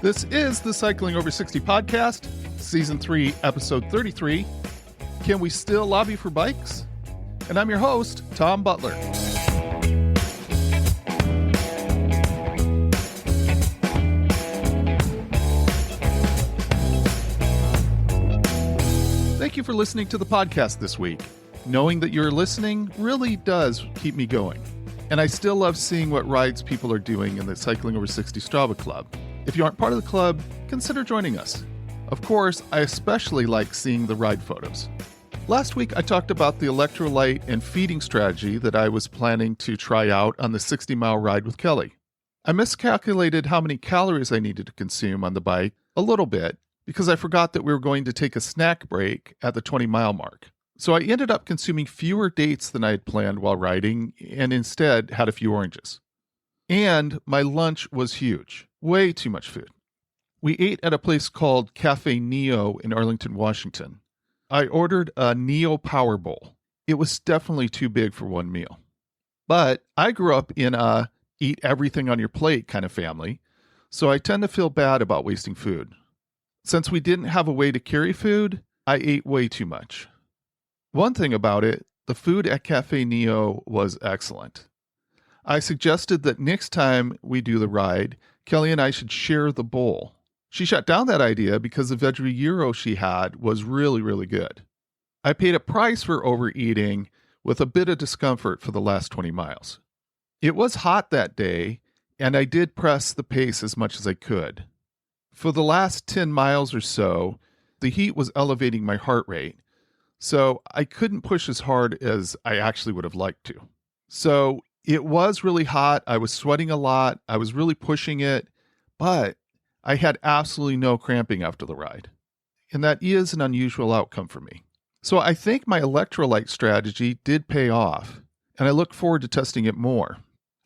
This is the Cycling Over 60 podcast, Season 3, Episode 33. Can we still lobby for bikes? And I'm your host, Tom Butler. Thank you for listening to the podcast this week. Knowing that you're listening really does keep me going. And I still love seeing what rides people are doing in the Cycling Over 60 Strava Club. If you aren't part of the club, consider joining us. Of course, I especially like seeing the ride photos. Last week, I talked about the electrolyte and feeding strategy that I was planning to try out on the 60-mile ride with Kelly. I miscalculated how many calories I needed to consume on the bike a little bit because I forgot that we were going to take a snack break at the 20-mile mark. So I ended up consuming fewer dates than I had planned while riding and instead had a few oranges. And my lunch was huge. Way too much food. We ate at a place called Cafe Neo in Arlington, Washington. I ordered a Neo Power Bowl. It was definitely too big for one meal. But I grew up in a eat everything on your plate kind of family, so I tend to feel bad about wasting food. Since we didn't have a way to carry food, I ate way too much. One thing about it, the food at Cafe Neo was excellent. I suggested that next time we do the ride, Kelly and I should share the bowl. She shut down that idea because the veggie gyro she had was really, really good. I paid a price for overeating with a bit of discomfort for the last 20 miles. It was hot that day, and I did press the pace as much as I could. For the last 10 miles or so, the heat was elevating my heart rate, so I couldn't push as hard as I actually would have liked to. So it was really hot. I was sweating a lot. I was really pushing it, but I had absolutely no cramping after the ride. And that is an unusual outcome for me. So I think my electrolyte strategy did pay off, and I look forward to testing it more.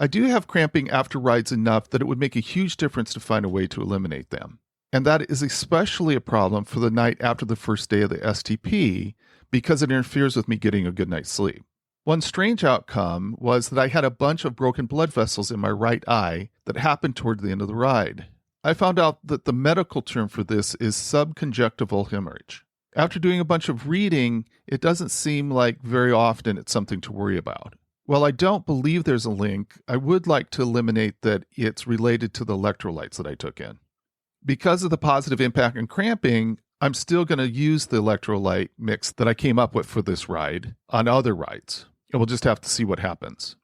I do have cramping after rides enough that it would make a huge difference to find a way to eliminate them. And that is especially a problem for the night after the first day of the STP because it interferes with me getting a good night's sleep. One strange outcome was that I had a bunch of broken blood vessels in my right eye that happened toward the end of the ride. I found out that the medical term for this is subconjunctival hemorrhage. After doing a bunch of reading, it doesn't seem like very often it's something to worry about. While I don't believe there's a link, I would like to eliminate that it's related to the electrolytes that I took in. Because of the positive impact on cramping, I'm still going to use the electrolyte mix that I came up with for this ride on other rides. And we'll just have to see what happens.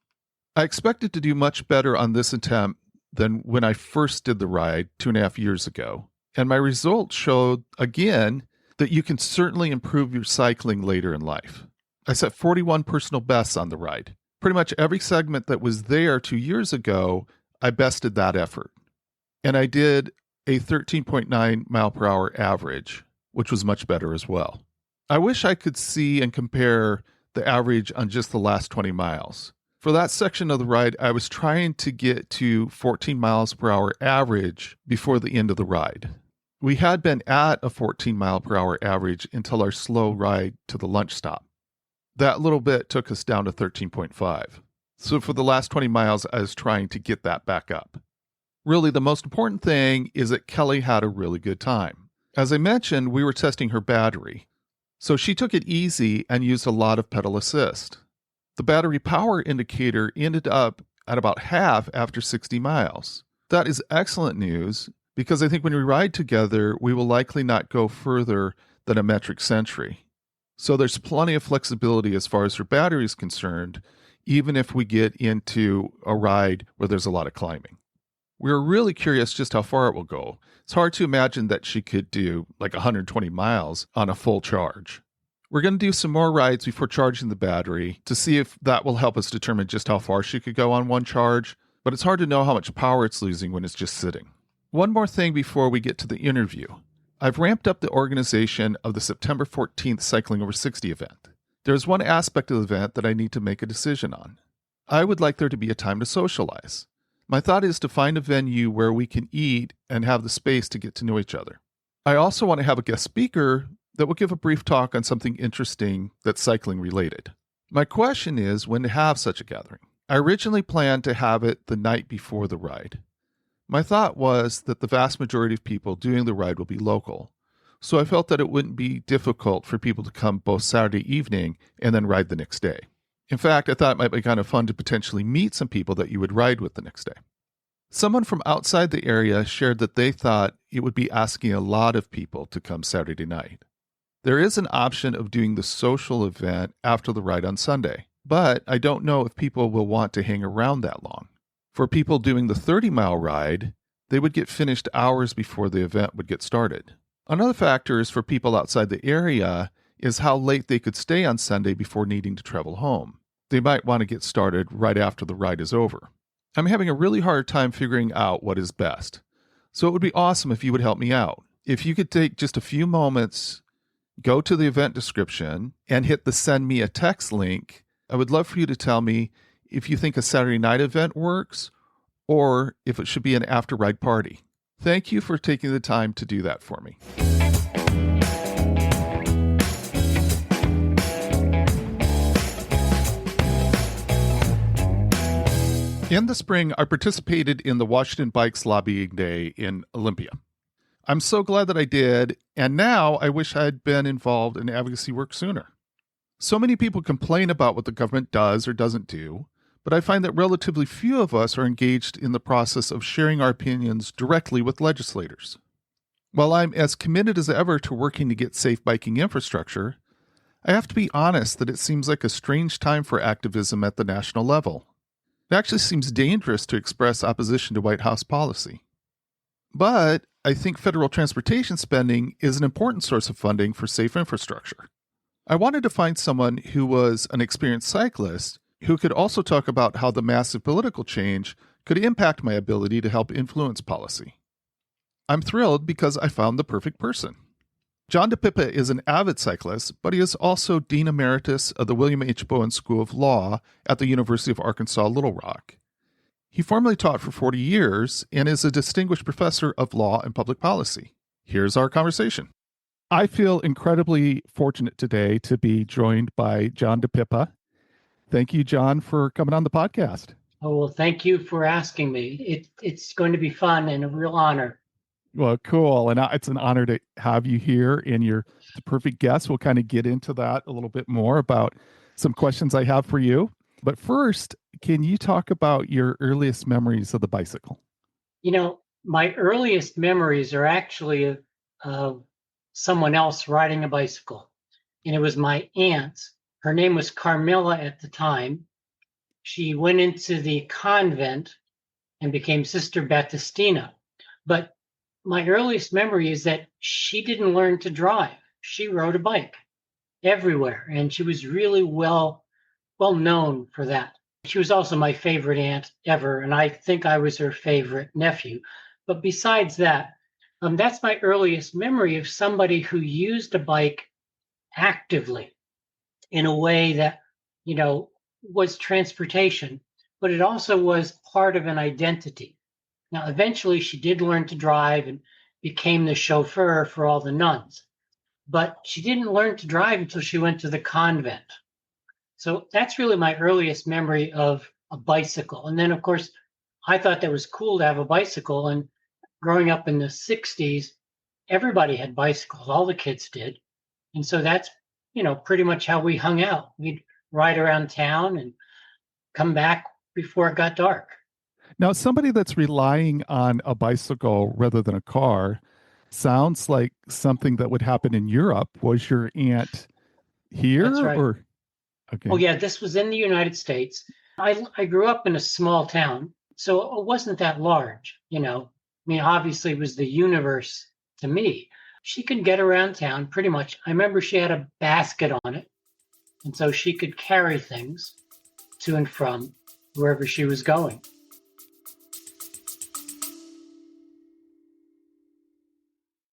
I expected to do much better on this attempt than when I first did the ride 2.5 years ago. And my results showed, again, that you can certainly improve your cycling later in life. I set 41 personal bests on the ride. Pretty much every segment that was there 2 years ago, I bested that effort. And I did a 13.9 mile per hour average, which was much better as well. I wish I could see and compare the average on just the last 20 miles. For that section of the ride, I was trying to get to 14 miles per hour average before the end of the ride. We had been at a 14 mile per hour average until our slow ride to the lunch stop. That little bit took us down to 13.5. So for the last 20 miles, I was trying to get that back up. Really, the most important thing is that Kelly had a really good time. As I mentioned, we were testing her battery. So she took it easy and used a lot of pedal assist. The battery power indicator ended up at about half after 60 miles. That is excellent news because I think when we ride together, we will likely not go further than a metric century. So there's plenty of flexibility as far as her battery is concerned, even if we get into a ride where there's a lot of climbing. We're really curious just how far it will go. It's hard to imagine that she could do like 120 miles on a full charge. We're going to do some more rides before charging the battery to see if that will help us determine just how far she could go on one charge, but it's hard to know how much power it's losing when it's just sitting. One more thing before we get to the interview. I've ramped up the organization of the September 14th Cycling Over 60 event. There's one aspect of the event that I need to make a decision on. I would like there to be a time to socialize. My thought is to find a venue where we can eat and have the space to get to know each other. I also want to have a guest speaker that will give a brief talk on something interesting that's cycling related. My question is when to have such a gathering. I originally planned to have it the night before the ride, My thought was that the vast majority of people doing the ride will be local, so I felt that it wouldn't be difficult for people to come both Saturday evening and then ride the next day. In fact, I thought it might be kind of fun to potentially meet some people that you would ride with the next day. Someone from outside the area shared that they thought it would be asking a lot of people to come Saturday night. There is an option of doing the social event after the ride on Sunday, but I don't know if people will want to hang around that long. For people doing the 30-mile ride, they would get finished hours before the event would get started. Another factor is for people outside the area is how late they could stay on Sunday before needing to travel home. They might want to get started right after the ride is over. I'm having a really hard time figuring out what is best. So it would be awesome if you would help me out. If you could take just a few moments, go to the event description and hit the send me a text link, I would love for you to tell me if you think a Saturday night event works or if it should be an after-ride party. Thank you for taking the time to do that for me. In the spring, I participated in the Washington Bikes Lobbying Day in Olympia. I'm so glad that I did, and now I wish I had been involved in advocacy work sooner. So many people complain about what the government does or doesn't do, but I find that relatively few of us are engaged in the process of sharing our opinions directly with legislators. While I'm as committed as ever to working to get safe biking infrastructure, I have to be honest that it seems like a strange time for activism at the national level. It actually seems dangerous to express opposition to White House policy. But I think federal transportation spending is an important source of funding for safe infrastructure. I wanted to find someone who was an experienced cyclist who could also talk about how the massive political change could impact my ability to help influence policy. I'm thrilled because I found the perfect person. John DiPippa is an avid cyclist, but he is also Dean Emeritus of the William H. Bowen School of Law at the University of Arkansas Little Rock. He formerly taught for 40 years and is a distinguished professor of law and public policy. Here's our conversation. I feel incredibly fortunate today to be joined by John DiPippa. Thank you, John, for coming on the podcast. Oh, well, thank you for asking me. It's going to be fun and a real honor. Well, cool. And it's an honor to have you here, and you're the perfect guest. We'll kind of get into that a little bit more about some questions I have for you. But first, can you talk about your earliest memories of the bicycle? You know, my earliest memories are actually of someone else riding a bicycle. And it was my aunt. Her name was Carmilla at the time. She went into the convent and became Sister Battistina. But my earliest memory is that she didn't learn to drive. She rode a bike everywhere, and she was really well known for that. She was also my favorite aunt ever, and I think I was her favorite nephew. But besides that, that's my earliest memory of somebody who used a bike actively in a way that, was transportation, but it also was part of an identity. Now, eventually she did learn to drive and became the chauffeur for all the nuns, but she didn't learn to drive until she went to the convent. So that's really my earliest memory of a bicycle. And then, of course, I thought that was cool to have a bicycle. And growing up in the 60s, everybody had bicycles. All the kids did. And so that's, pretty much how we hung out. We'd ride around town and come back before it got dark. Now, somebody that's relying on a bicycle rather than a car sounds like something that would happen in Europe. Was your aunt here? That's right. Or okay. Oh, yeah, this was in the United States. I grew up in a small town, so it wasn't that large, obviously it was the universe to me. She could get around town pretty much. I remember she had a basket on it, and so she could carry things to and from wherever she was going.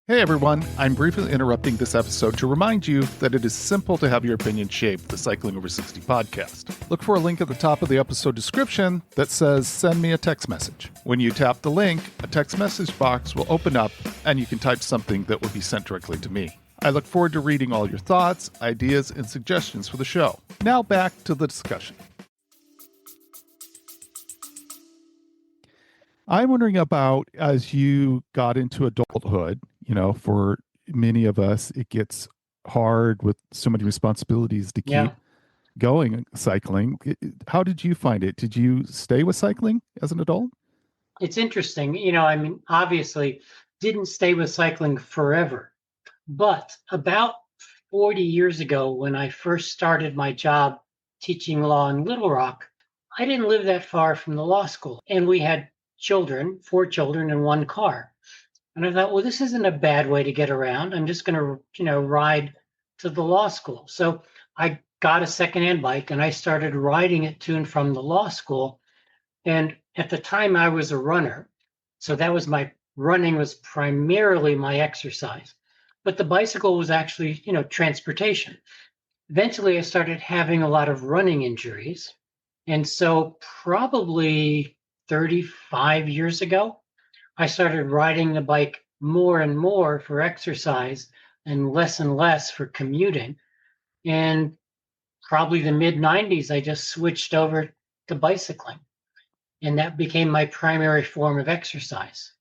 Hey everyone, I'm briefly interrupting this episode to remind you that it is simple to have your opinion shape the Cycling Over 60 podcast. Look for a link at the top of the episode description that says send me a text message. When you tap the link, a text message box will open up and you can type something that will be sent directly to me. I look forward to reading all your thoughts, ideas, and suggestions for the show. Now back to the discussion. I'm wondering about as you got into adulthood, for many of us, it gets hard with so many responsibilities to keep Yeah, going cycling. How did you find it? Did you stay with cycling as an adult? it's interesting. I mean, obviously, didn't stay with cycling forever, but about 40 years ago, when I first started my job teaching law in Little Rock, I didn't live that far from the law school. And we had children, 4 children in one car. And I thought, well, this isn't a bad way to get around. I'm just going to, ride to the law school. So I got a secondhand bike and I started riding it to and from the law school. And at the time I was a runner. So that was my running was primarily my exercise. But the bicycle was actually, transportation. Eventually I started having a lot of running injuries. And so probably 35 years ago, I started riding the bike more and more for exercise and less for commuting. And probably the mid 90s, I just switched over to bicycling. And that became my primary form of exercise.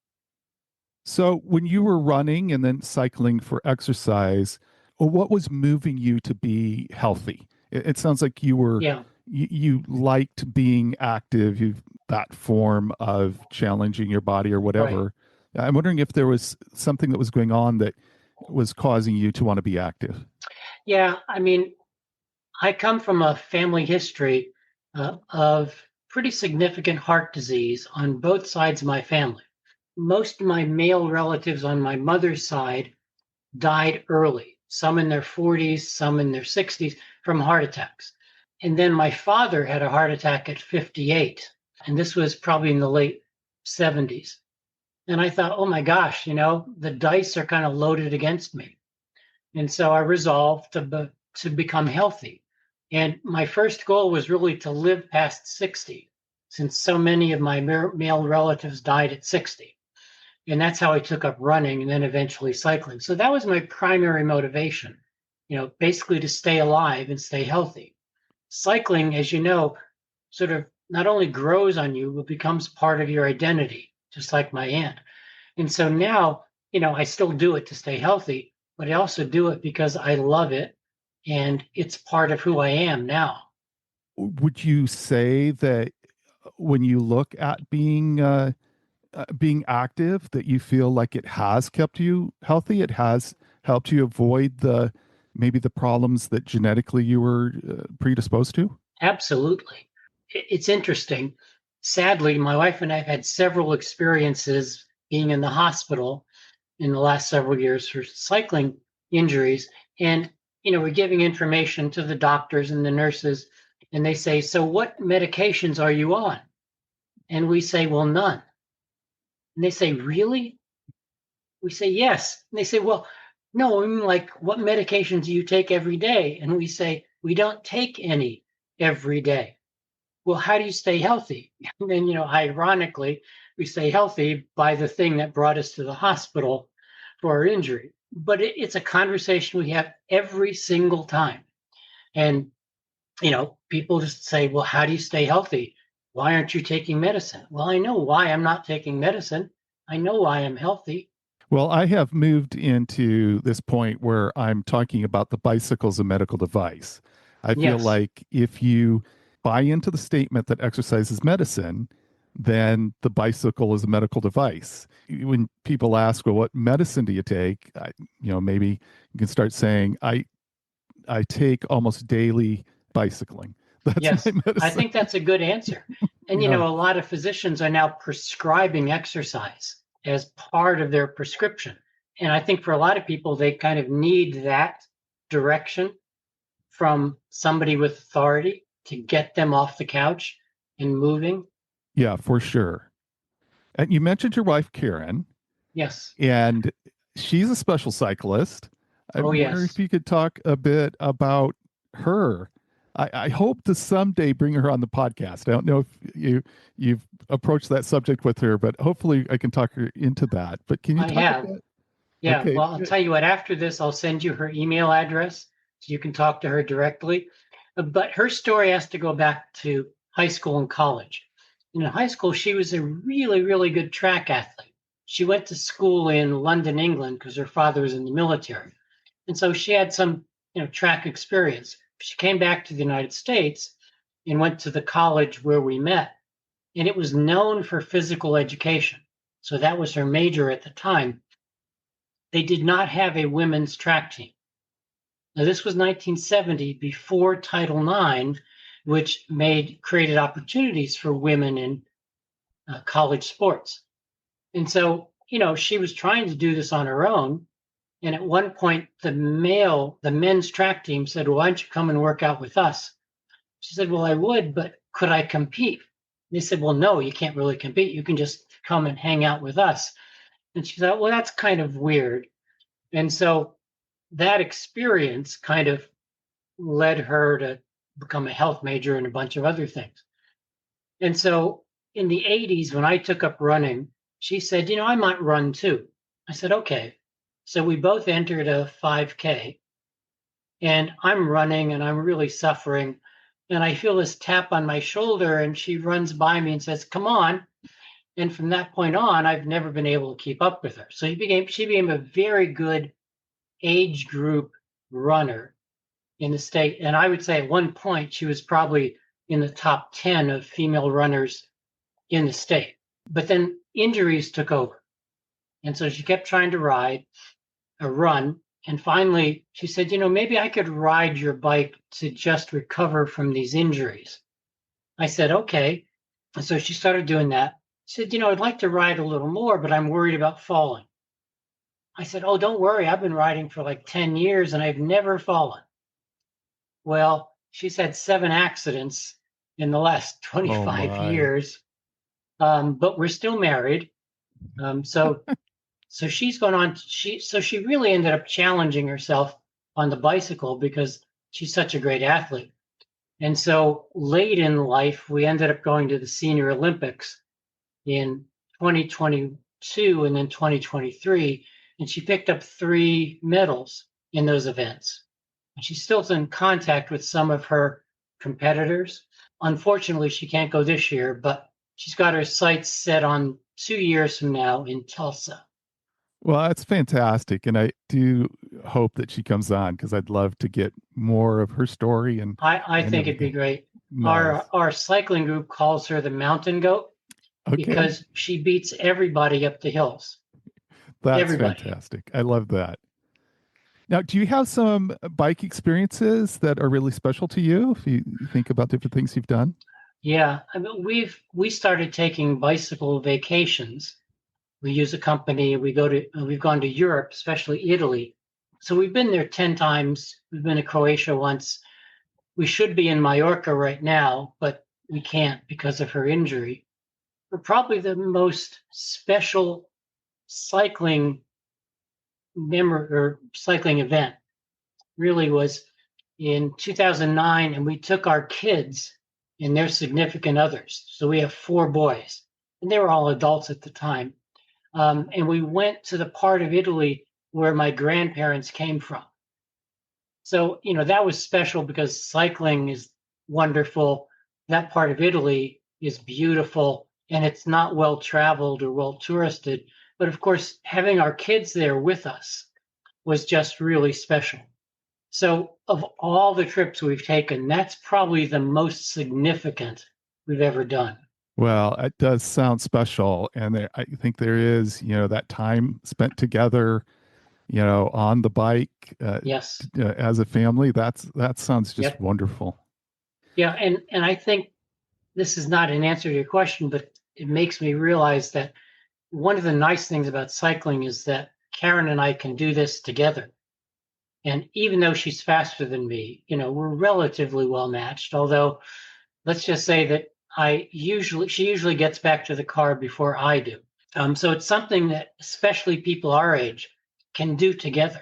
So when you were running and then cycling for exercise, what was moving you to be healthy? It sounds like Yeah, you liked being active, that form of challenging your body or right. whatever. I'm wondering if there was something that was going on that was causing you to want to be active. Yeah, I mean, I come from a family history of pretty significant heart disease on both sides of my family. Most of my male relatives on my mother's side died early, some in their 40s, some in their 60s from heart attacks. And then my father had a heart attack at 58, and this was probably in the late 70s. And I thought, oh my gosh, the dice are kind of loaded against me. And so I resolved to become healthy. And my first goal was really to live past 60, since so many of my male relatives died at 60. And that's how I took up running and then eventually cycling. So that was my primary motivation, basically to stay alive and stay healthy. Cycling, as you know, sort of not only grows on you, but becomes part of your identity, just like my aunt. And so now, I still do it to stay healthy, but I also do it because I love it and it's part of who I am now. Would you say that when you look at being active, that you feel like it has kept you healthy? It has helped you avoid maybe the problems that genetically you were predisposed to? Absolutely. It's interesting. Sadly, my wife and I have had several experiences being in the hospital in the last several years for cycling injuries. And, we're giving information to the doctors and the nurses, and they say, so what medications are you on? And we say, well, none. And they say, really? We say, yes. And they say, well, no, I mean, like, what medications do you take every day? And we say, we don't take any every day. Well, how do you stay healthy? And then, ironically, we stay healthy by the thing that brought us to the hospital for our injury. But it's a conversation we have every single time. And, people just say, well, how do you stay healthy? Why aren't you taking medicine? Well, I know why I'm not taking medicine. I know why I'm healthy. Well, I have moved into this point where I'm talking about the bicycle as a medical device. I feel Yes, like if you buy into the statement that exercise is medicine, then the bicycle is a medical device. When people ask, well, what medicine do you take? Maybe you can start saying, I take almost daily bicycling. That's my yes. I medicine. think that's a good answer. And, Yeah. a lot of physicians are now prescribing exercise as part of their prescription. And I think for a lot of people, they kind of need that direction from somebody with authority to get them off the couch and moving. Yeah, for sure. And you mentioned your wife, Karen, Yes. and she's a special cyclist. I Oh, wonder if yes. you could talk a bit about her. I hope to someday bring her on the podcast. I don't know if you've approached that subject with her, but hopefully I can talk her into that. But can you I talk a have. bit? Yeah. Okay, Well, I'll tell you what, after this, I'll send you her email address so you can talk to her directly. But her story has to go back to high school and college. And in high school, she was a really, really good track athlete. She went to school in London, England, because her father was in the military. And so she had some, track experience. She came back to the United States and went to the college where we met. And it was known for physical education. So that was her major at the time. They did not have a women's track team. Now, this was 1970, before Title IX, which created opportunities for women in college sports. And so, she was trying to do this on her own. And at one point, the men's track team said, well, why don't you come and work out with us? She said, well, I would, but could I compete? They said, well, no, you can't really compete. You can just come and hang out with us. And she thought, well, that's kind of weird. And so that experience kind of led her to become a health major and a bunch of other things. And so in the 80s, when I took up running, she said, I might run too. I said, okay. So we both entered a 5K, and I'm running and I'm really suffering. And I feel this tap on my shoulder, and she runs by me and says, come on. And from that point on, I've never been able to keep up with her. So she became a very good age group runner in the state. And I would say at one point, she was probably in the top 10 of female runners in the state. But then injuries took over. And so she kept trying to run. And finally, she said, maybe I could ride your bike to just recover from these injuries. I said, okay. And so she started doing that. She said, I'd like to ride a little more, but I'm worried about falling. I said, oh, don't worry. I've been riding for like 10 years and I've never fallen. Well, she's had 7 accidents in the last 25 years, but we're still married. So she's gone on. She really ended up challenging herself on the bicycle because she's such a great athlete. And so late in life, we ended up going to the Senior Olympics in 2022 and then 2023. And she picked up 3 medals in those events. And she's still in contact with some of her competitors. Unfortunately, she can't go this year, but she's got her sights set on 2 years from now in Tulsa. Well, that's fantastic. And I do hope that she comes on because I'd love to get more of her story. And I think it'd be great. Nice. Our cycling group calls her the mountain goat because she beats everybody up the hills. That's fantastic. I love that. Now, do you have some bike experiences that are really special to you if you think about different things you've done? Yeah, I mean, we started taking bicycle vacations. We use a company. We've gone to Europe, especially Italy. So we've been there 10 times. We've been to Croatia once. We should be in Mallorca right now, but we can't because of her injury. But probably the most special cycling event really was in 2009, and we took our kids and their significant others. So we have 4 boys, and they were all adults at the time. And we went to the part of Italy where my grandparents came from. So, that was special because cycling is wonderful. That part of Italy is beautiful, and it's not well traveled or well touristed. But of course, having our kids there with us was just really special. So of all the trips we've taken, that's probably the most significant we've ever done. Well, it does sound special. And I think there is, that time spent together, on the bike yes, as a family. That sounds just wonderful. Yeah. And I think this is not an answer to your question, but it makes me realize that one of the nice things about cycling is that Karen and I can do this together. And even though she's faster than me, we're relatively well matched. Although, let's just say that she usually gets back to the car before I do. So it's something that especially people our age can do together.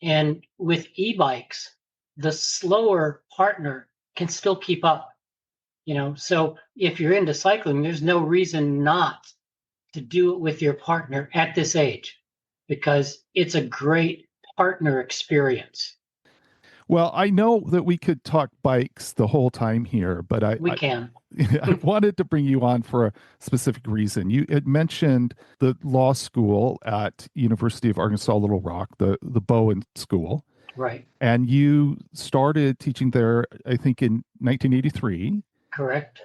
And with e-bikes, the slower partner can still keep up. So if you're into cycling, there's no reason not to do it with your partner at this age, because it's a great partner experience. Well, I know that we could talk bikes the whole time here, but We can. I wanted to bring you on for a specific reason. You had mentioned the law school at University of Arkansas Little Rock, the Bowen School, Right. and you started teaching there, I think, in 1983. Correct.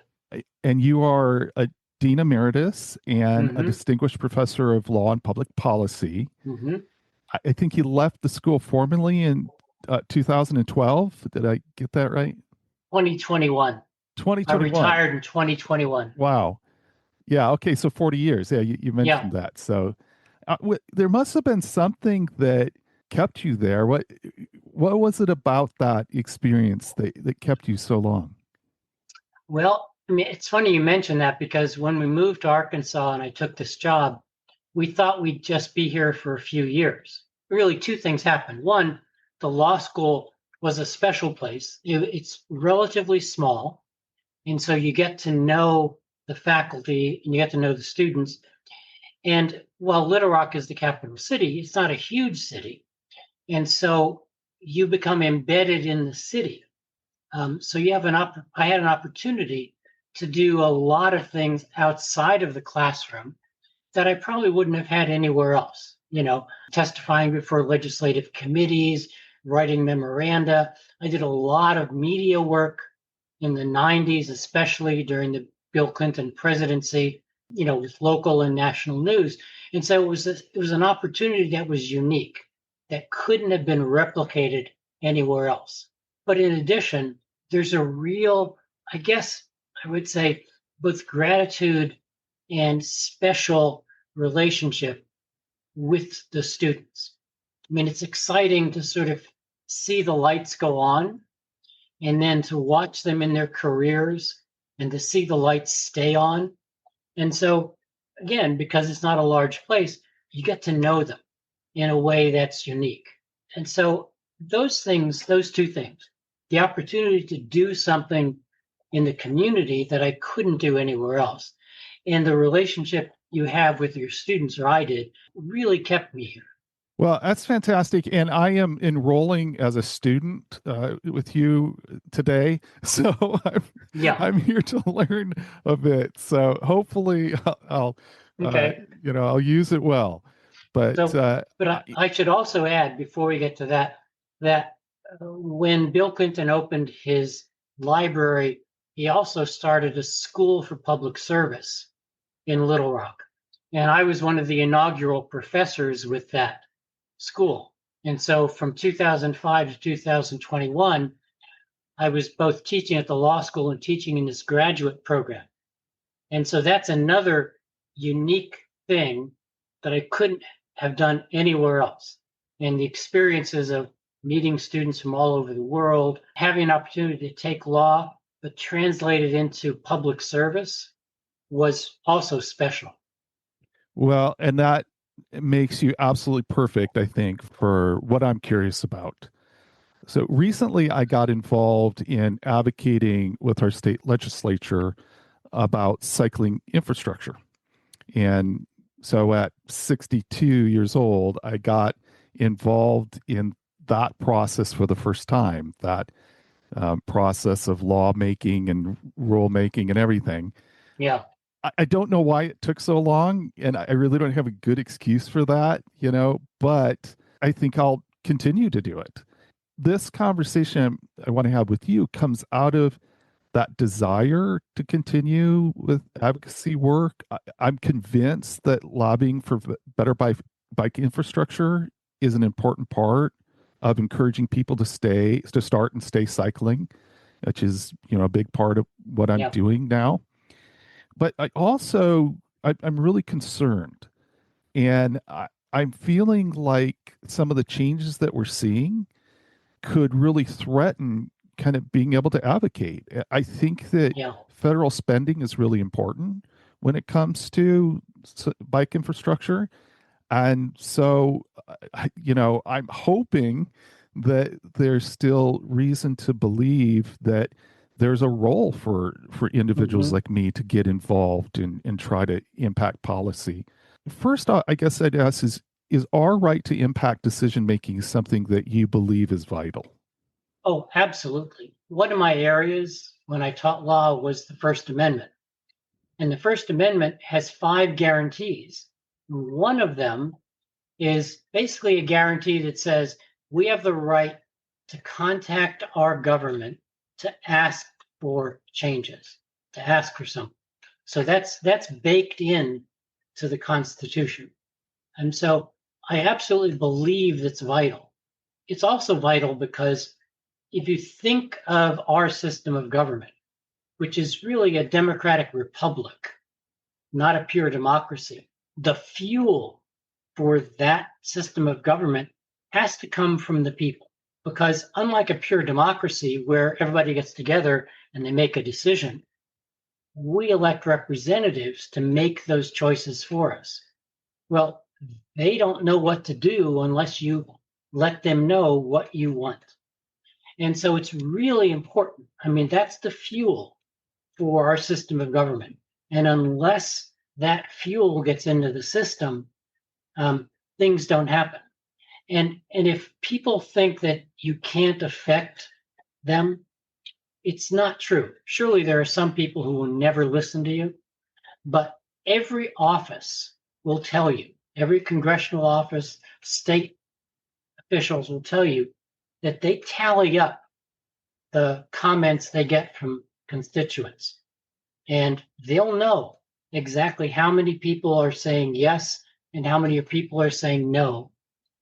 And you are a dean emeritus and a Mm-hmm. distinguished professor of law and public policy. Mm-hmm. I think you left the school formally in 2012. Did I get that right? 2021. I 2021. retired in 2021. Wow. Yeah. Okay. So 40 years. Yeah. You Yeah. mentioned that. So there must have been something that kept you there. What was it about that experience that kept you so long? Well, I mean, it's funny you mentioned that because when we moved to Arkansas and I took this job, we thought we'd just be here for a few years. Really, two things happened. One, the law school was a special place. It's relatively small. And so you get to know the faculty and you get to know the students. And while Little Rock is the capital city, it's not a huge city. And so you become embedded in the city. So you have I had an opportunity to do a lot of things outside of the classroom that I probably wouldn't have had anywhere else. Testifying before legislative committees, writing memoranda. I did a lot of media work in the 90s, especially during the Bill Clinton presidency, with local and national news. And so it was an opportunity that was unique, that couldn't have been replicated anywhere else. But in addition, there's a real, I guess I would say, both gratitude and special relationship with the students. I mean, it's exciting to sort of see the lights go on and then to watch them in their careers and to see the lights stay on. And so, again, because it's not a large place, you get to know them in a way that's unique. And so, those two things, the opportunity to do something in the community that I couldn't do anywhere else, and the relationship you have with your students, or I did, really kept me here. Well, that's fantastic. And I am enrolling as a student with you today. So Yeah. I'm here to learn a bit. So hopefully I'll Okay. I'll use it well. But But I should also add before we get to that when Bill Clinton opened his library, he also started a school for public service in Little Rock. And I was one of the inaugural professors with that school. And so from 2005 to 2021, I was both teaching at the law school and teaching in this graduate program. And so that's another unique thing that I couldn't have done anywhere else. And the experiences of meeting students from all over the world, having an opportunity to take law, but translate it into public service was also special. well, and that makes you absolutely perfect, I think, for what I'm curious about. So recently I got involved in advocating with our state legislature about cycling infrastructure. And so at 62 years old, I got involved in that process for the first time, that process of lawmaking and rulemaking and everything. Yeah. I don't know why it took so long, and I really don't have a good excuse for that, but I think I'll continue to do it. This conversation I want to have with you comes out of that desire to continue with advocacy work. I'm convinced that lobbying for better bike infrastructure is an important part of encouraging people to start and stay cycling, which is a big part of what I'm doing now. But I'm really concerned, and I'm feeling like some of the changes that we're seeing could really threaten kind of being able to advocate. I think that federal spending is really important when it comes to bike infrastructure. And so, I'm hoping that there's still reason to believe that there's a role for individuals like me to get involved and try to impact policy. First, I guess I'd ask is our right to impact decision making something that you believe is vital? Oh, absolutely. One of my areas when I taught law was the First Amendment. And the First Amendment has 5 guarantees. One of them is basically a guarantee that says we have the right to contact our government to ask for changes, to ask for something. So that's baked in to the Constitution. And so I absolutely believe that's vital. It's also vital because if you think of our system of government, which is really a democratic republic, not a pure democracy, the fuel for that system of government has to come from the people. Because unlike a pure democracy where everybody gets together and they make a decision, we elect representatives to make those choices for us. Well, they don't know what to do unless you let them know what you want. And so it's really important. I mean, that's the fuel for our system of government. And unless that fuel gets into the system, things don't happen. And if people think that you can't affect them, it's not true. Surely there are some people who will never listen to you, but every office will tell you, every congressional office, state officials will tell you that they tally up the comments they get from constituents. And they'll know exactly how many people are saying yes and how many people are saying no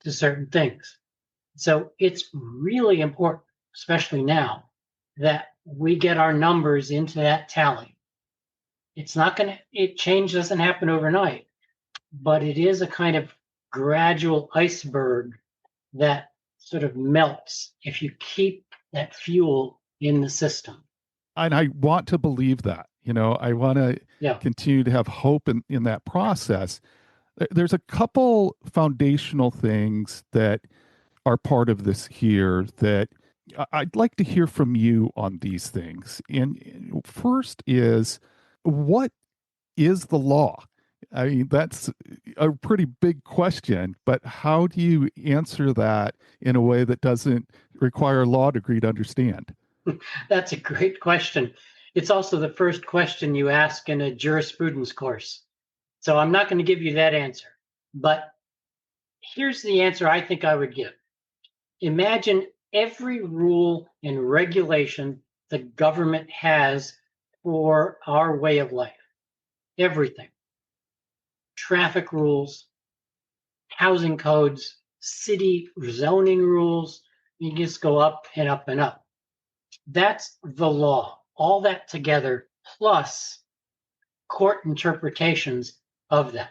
to certain things. So it's really important, especially now, that we get our numbers into that tally. It's not going to, change doesn't happen overnight, but it is a kind of gradual iceberg that sort of melts if you keep that fuel in the system. And I want to believe that. I want to continue to have hope in that process. There's a couple foundational things that are part of this here that I'd like to hear from you on these things. And first is, what is the law? I mean, that's a pretty big question, but how do you answer that in a way that doesn't require a law degree to understand? That's a great question. It's also the first question you ask in a jurisprudence course. So I'm not going to give you that answer. But here's the answer I think I would give. Imagine every rule and regulation the government has for our way of life. Everything. Traffic rules, housing codes, city zoning rules. You just go up and up and up. That's the law. All that together, plus court interpretations of that.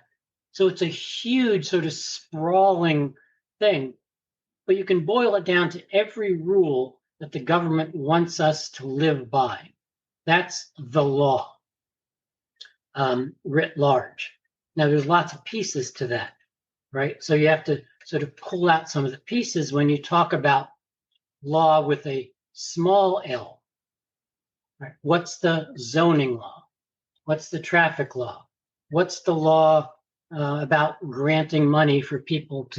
So it's a huge sort of sprawling thing, but you can boil it down to every rule that the government wants us to live by. That's the law, writ large. Now, there's lots of pieces to that, right? So you have to sort of pull out some of the pieces when you talk about law with a small l. Right? What's the zoning law? What's the traffic law? What's the law about granting money for people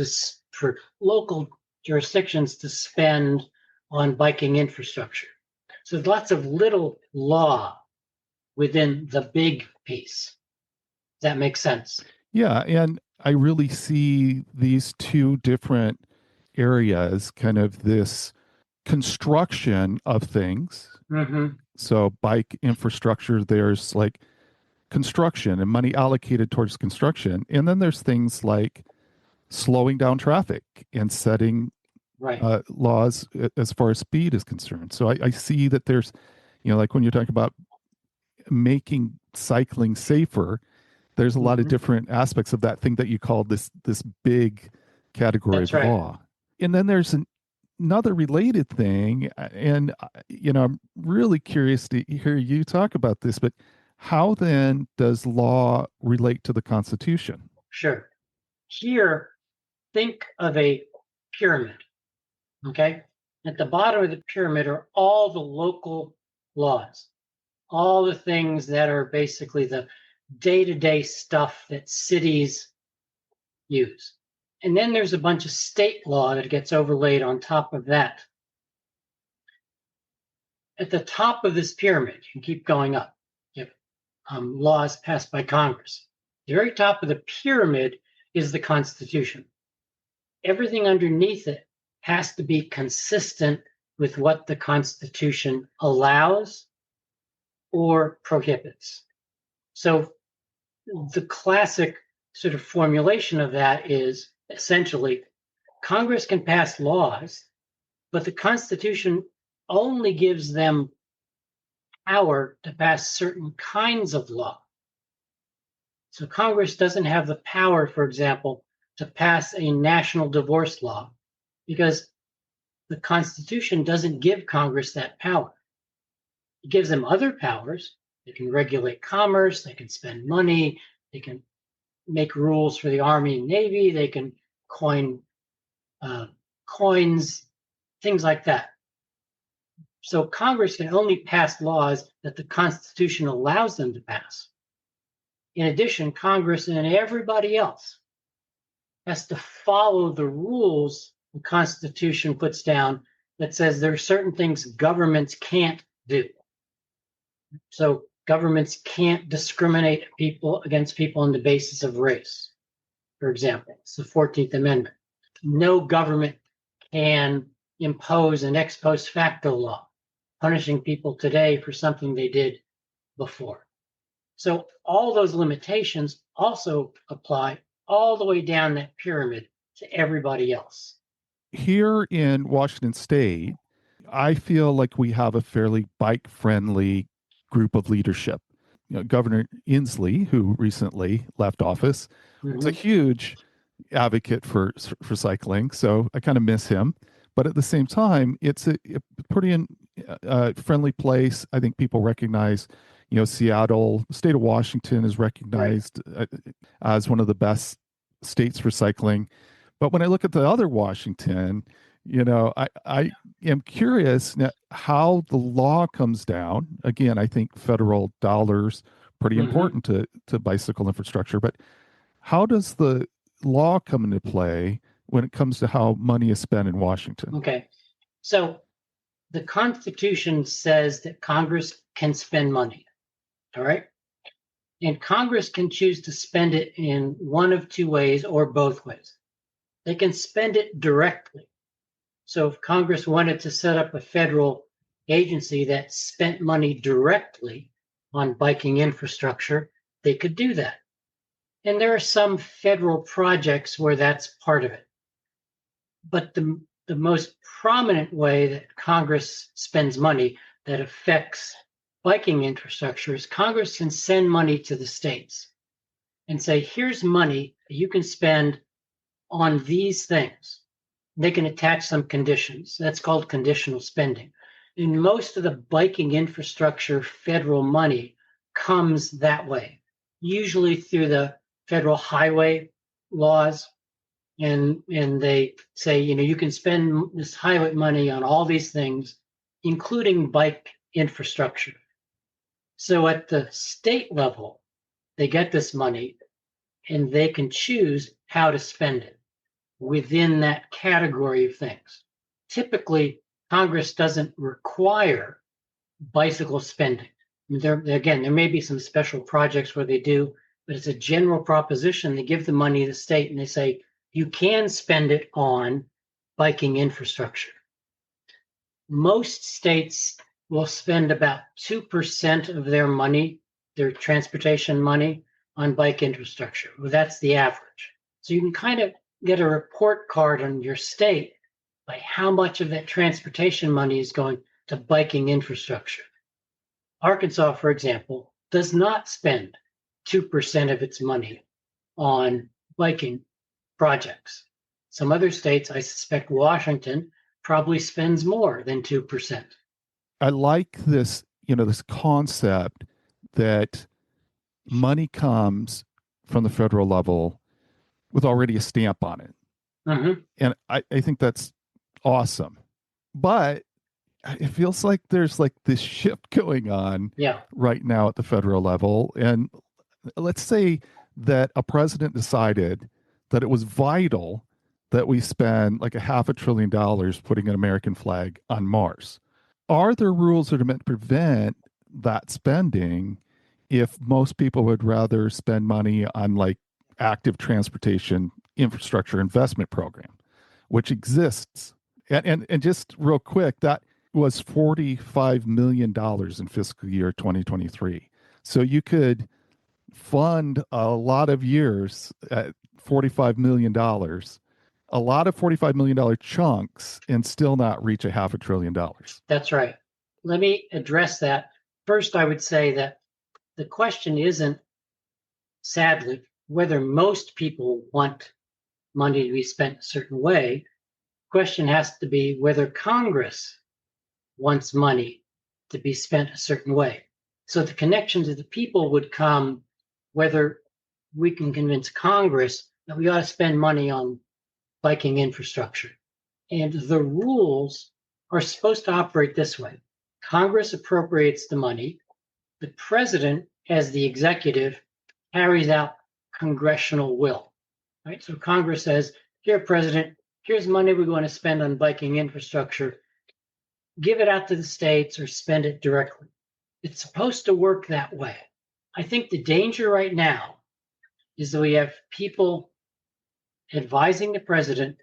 for local jurisdictions to spend on biking infrastructure? So there's lots of little law within the big piece. Does that make sense? Yeah, and I really see these two different areas, kind of this construction of things. Mm-hmm. So bike infrastructure, there's like construction and money allocated towards construction. And then there's things like slowing down traffic and setting laws as far as speed is concerned. So I see that there's, like when you're talking about making cycling safer, there's a lot of different aspects of that thing that you call this big category of law. And then there's another related thing, and I'm really curious to hear you talk about this, but how then does law relate to the Constitution? Sure. Here, think of a pyramid, okay? At the bottom of the pyramid are all the local laws, all the things that are basically the day-to-day stuff that cities use. And then there's a bunch of state law that gets overlaid on top of that. at the top of this pyramid, you can keep going up. You have laws passed by Congress. The very top of the pyramid is the Constitution. Everything underneath it has to be consistent with what the Constitution allows or prohibits. So the classic sort of formulation of that is essentially Congress can pass laws, but the Constitution only gives them power to pass certain kinds of law. So Congress doesn't have the power, for example, to pass a national divorce law because the Constitution doesn't give Congress that power. It gives them other powers. They can regulate commerce, they can spend money, they can make rules for the Army and Navy, they can coin coins, things like that. So Congress can only pass laws that the Constitution allows them to pass. In addition, Congress and everybody else has to follow the rules the Constitution puts down that says there are certain things governments can't do. So governments can't discriminate against people on the basis of race, for example. It's the 14th Amendment. No government can impose an ex post facto law, punishing people today for something they did before. So all those limitations also apply all the way down that pyramid to everybody else. Here in Washington State, I feel like we have a fairly bike-friendly group of leadership. Governor Inslee, who recently left office, was a huge advocate for cycling, so I kind of miss him. But at the same time, it's a pretty friendly place. I think people recognize, Seattle, the state of Washington is recognized as one of the best states for cycling. But when I look at the other Washington, I am curious now how the law comes down. Again, I think federal dollars pretty important to bicycle infrastructure. But how does the law come into play when it comes to how money is spent in Washington? Okay. So the Constitution says that Congress can spend money. All right. And Congress can choose to spend it in one of two ways or both ways. They can spend it directly. So if Congress wanted to set up a federal agency that spent money directly on biking infrastructure, they could do that. And there are some federal projects where that's part of it. But the most prominent way that Congress spends money that affects biking infrastructure is Congress can send money to the states and say, here's money that you can spend on these things. They can attach some conditions. That's called conditional spending. And most of the biking infrastructure federal money comes that way, usually through the federal highway laws. And they say, you can spend this highway money on all these things, including bike infrastructure. So at the state level, they get this money and they can choose how to spend it within that category of things. Typically, Congress doesn't require bicycle spending. There may be some special projects where they do, but it's a general proposition. They give the money to the state and they say, you can spend it on biking infrastructure. Most states will spend about 2% of their money, their transportation money, on bike infrastructure. Well, that's the average. So you can kind of get a report card on your state by how much of that transportation money is going to biking infrastructure. Arkansas, for example, does not spend 2% of its money on biking projects. Some other states, I suspect Washington, probably spends more than 2%. I like this, this concept that money comes from the federal level with already a stamp on it. And I think that's awesome. But it feels like there's like this shift going on right now at the federal level. And let's say that a president decided that it was vital that we spend like $500 billion putting an American flag on Mars. are there rules that are meant to prevent that spending if most people would rather spend money on like active transportation infrastructure investment program, which exists? And just real quick, that was $45 million in fiscal year 2023. So you could fund a lot of years at $45 million, a lot of $45 million chunks, and still not reach a half a trillion dollars. That's right. Let me address that. First, I would say that the question isn't, sadly, whether most people want money to be spent a certain way. The question has to be whether Congress wants money to be spent a certain way. So the connection to the people would come whether we can convince Congress that we ought to spend money on biking infrastructure. And the rules are supposed to operate this way. Congress appropriates the money. The president, as the executive, carries out congressional will. Right? So Congress says, here, President, here's money we're going to spend on biking infrastructure. Give it out to the states or spend it directly. It's supposed to work that way. I think the danger right now is that we have people advising the president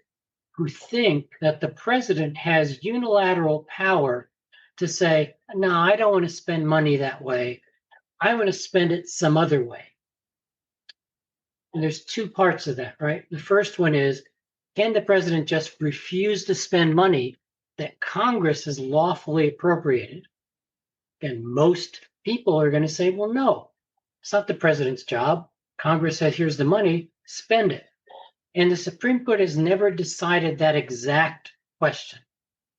who think that the president has unilateral power to say, no, I don't want to spend money that way. I want to spend it some other way. And there's two parts of that, right? The first one is, can the president just refuse to spend money that Congress has lawfully appropriated? And most people are going to say, well, no, it's not the president's job. Congress said, here's the money, spend it. And the Supreme Court has never decided that exact question.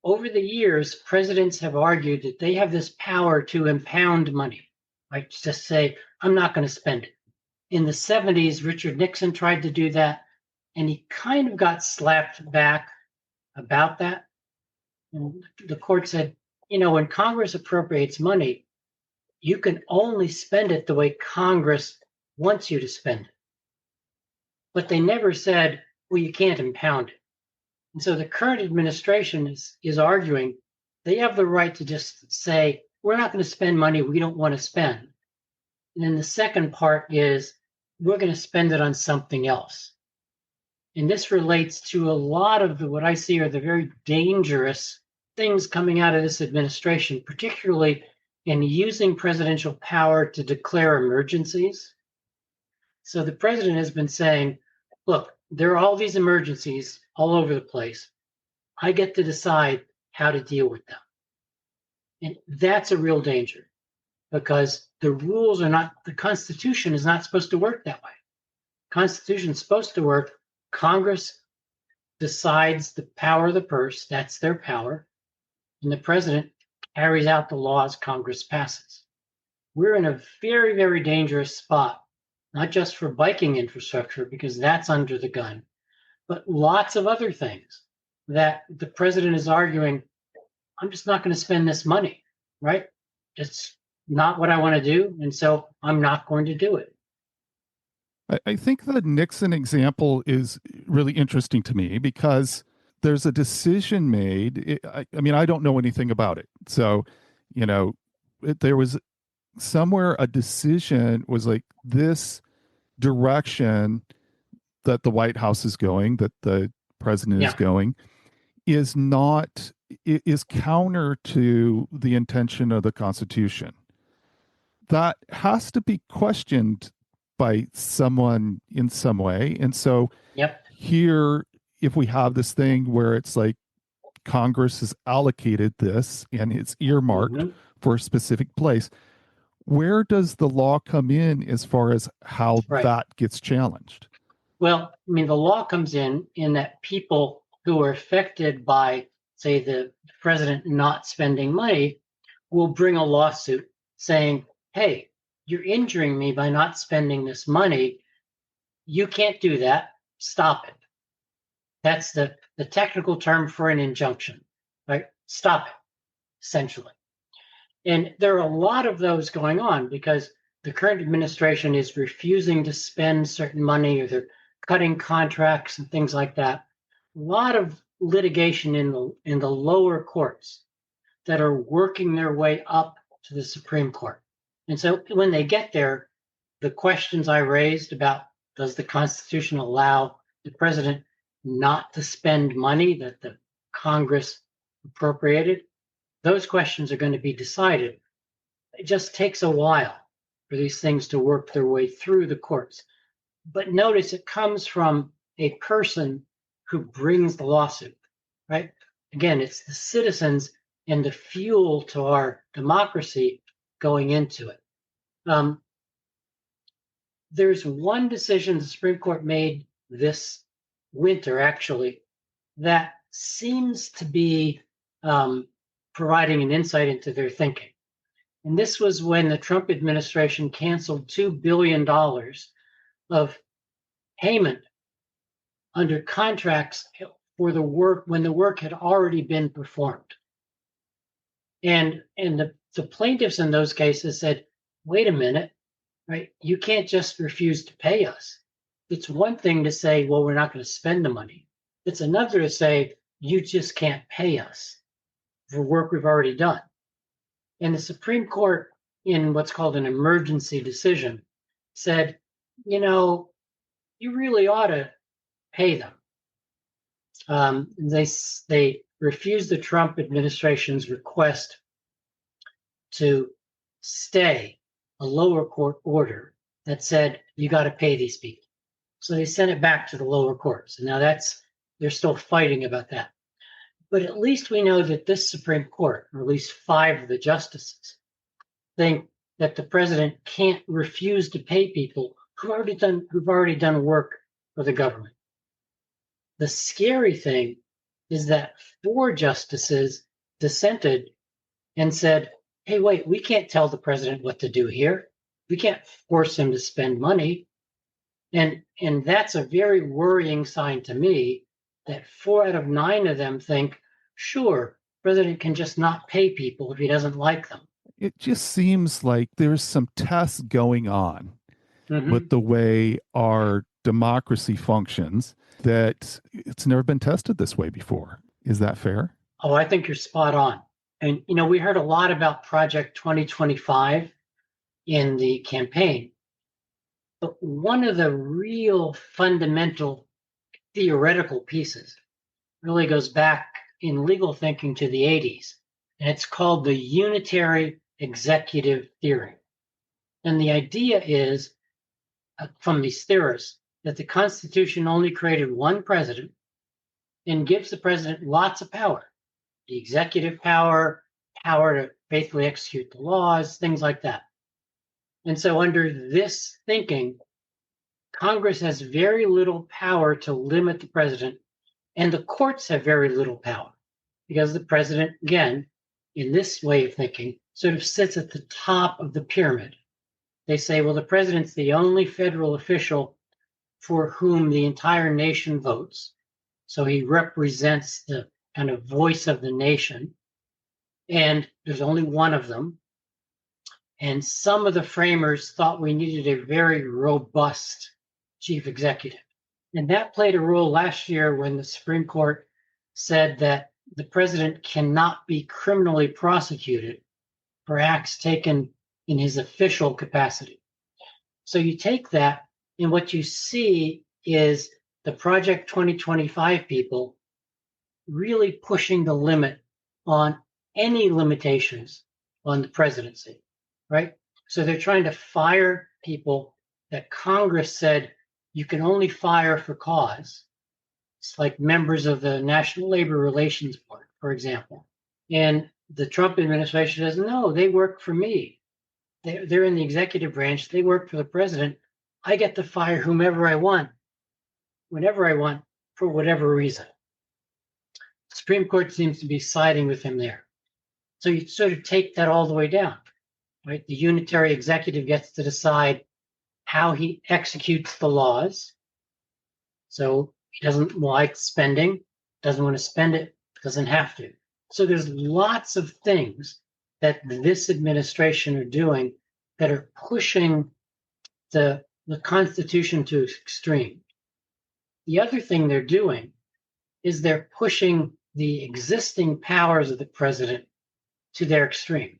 Over the years, presidents have argued that they have this power to impound money, right? Just say, I'm not going to spend it. In the 70s, Richard Nixon tried to do that, and he kind of got slapped back about that. And the court said, when Congress appropriates money, you can only spend it the way Congress wants you to spend it. But they never said, well, you can't impound it. And so the current administration is arguing they have the right to just say, we're not going to spend money we don't want to spend. And then the second part is, we're going to spend it on something else. And this relates to a lot of what I see are the very dangerous things coming out of this administration, particularly in using presidential power to declare emergencies. So the president has been saying, look, there are all these emergencies all over the place. I get to decide how to deal with them. And that's a real danger because the rules are not, the Constitution is not supposed to work that way. Constitution is supposed to work. Congress decides the power of the purse, that's their power, and the president carries out the laws Congress passes. We're in a very, very dangerous spot, not just for biking infrastructure, because that's under the gun, but lots of other things that the president is arguing, I'm just not going to spend this money, right? It's not what I want to do, and so I'm not going to do it. I think the Nixon example is really interesting to me because there's a decision made. I mean, I don't know anything about it. So, there was somewhere a decision was like this direction that the White House is going, that the president is going, is counter to the intention of the Constitution. That has to be questioned by someone in some way. And so here, if we have this thing where it's like Congress has allocated this and it's earmarked for a specific place, where does the law come in as far as how that gets challenged? Well, I mean, the law comes in that people who are affected by, say, the president not spending money will bring a lawsuit saying, hey, you're injuring me by not spending this money. You can't do that. Stop it. That's the technical term for an injunction, right? Stop it, essentially. And there are a lot of those going on because the current administration is refusing to spend certain money, or they're cutting contracts and things like that. A lot of litigation in the lower courts. that are working their way up to the Supreme Court. And so when they get there, the questions I raised about does the Constitution allow the president not to spend money that the Congress appropriated, those questions are going to be decided. It just takes a while for these things to work their way through the courts. But notice it comes from a person who brings the lawsuit, right? Again, it's the citizens and the fuel to our democracy going into it. There's one decision the Supreme Court made this winter, actually, that seems to be providing an insight into their thinking. And this was when the Trump administration canceled $2 billion of payment under contracts for the work when the work had already been performed. And the plaintiffs in those cases said, wait a minute, right? You can't just refuse to pay us. It's one thing to say, well, we're not going to spend the money. It's another to say, you just can't pay us for work we've already done. And the Supreme Court, in what's called an emergency decision, said, you know, you really ought to pay them. They refused the Trump administration's request to stay a lower court order that said, you got to pay these people. So they sent it back to the lower courts. And now they're still fighting about that. But at least we know that this Supreme Court, or at least 5 of the justices, think that the president can't refuse to pay people who've already done work for the government. The scary thing is that 4 justices dissented and said, hey, wait, we can't tell the president what to do here. We can't force him to spend money. And that's a very worrying sign to me that 4 out of 9 of them think, sure, the president can just not pay people if he doesn't like them. It just seems like there's some tests going on with the way our democracy functions that it's never been tested this way before. Is that fair? Oh, I think you're spot on. And, you know, we heard a lot about Project 2025 in the campaign. But one of the real fundamental theoretical pieces really goes back in legal thinking to the 80s. And it's called the unitary executive theory. And the idea is, from these theorists, that the Constitution only created one president and gives the president lots of power. The executive power, power to faithfully execute the laws, things like that. And so under this thinking, Congress has very little power to limit the president, and the courts have very little power because the president, again, in this way of thinking, sort of sits at the top of the pyramid. They say, well, the president's the only federal official for whom the entire nation votes. So he represents the kind of voice of the nation. And there's only one of them. And some of the framers thought we needed a very robust chief executive. And that played a role last year when the Supreme Court said that the president cannot be criminally prosecuted for acts taken in his official capacity. So you take that, and what you see is the Project 2025 people really pushing the limit on any limitations on the presidency, right? So they're trying to fire people that Congress said you can only fire for cause. It's like members of the National Labor Relations Board, for example. And the Trump administration says, no, they work for me. They're in the executive branch. They work for the president. I get to fire whomever I want, whenever I want, for whatever reason. The Supreme Court seems to be siding with him there. So you sort of take that all the way down, right? The unitary executive gets to decide how he executes the laws. So he doesn't like spending, doesn't want to spend it, doesn't have to. So there's lots of things that this administration are doing that are pushing the Constitution to extreme. The other thing they're doing is they're pushing the existing powers of the president to their extreme.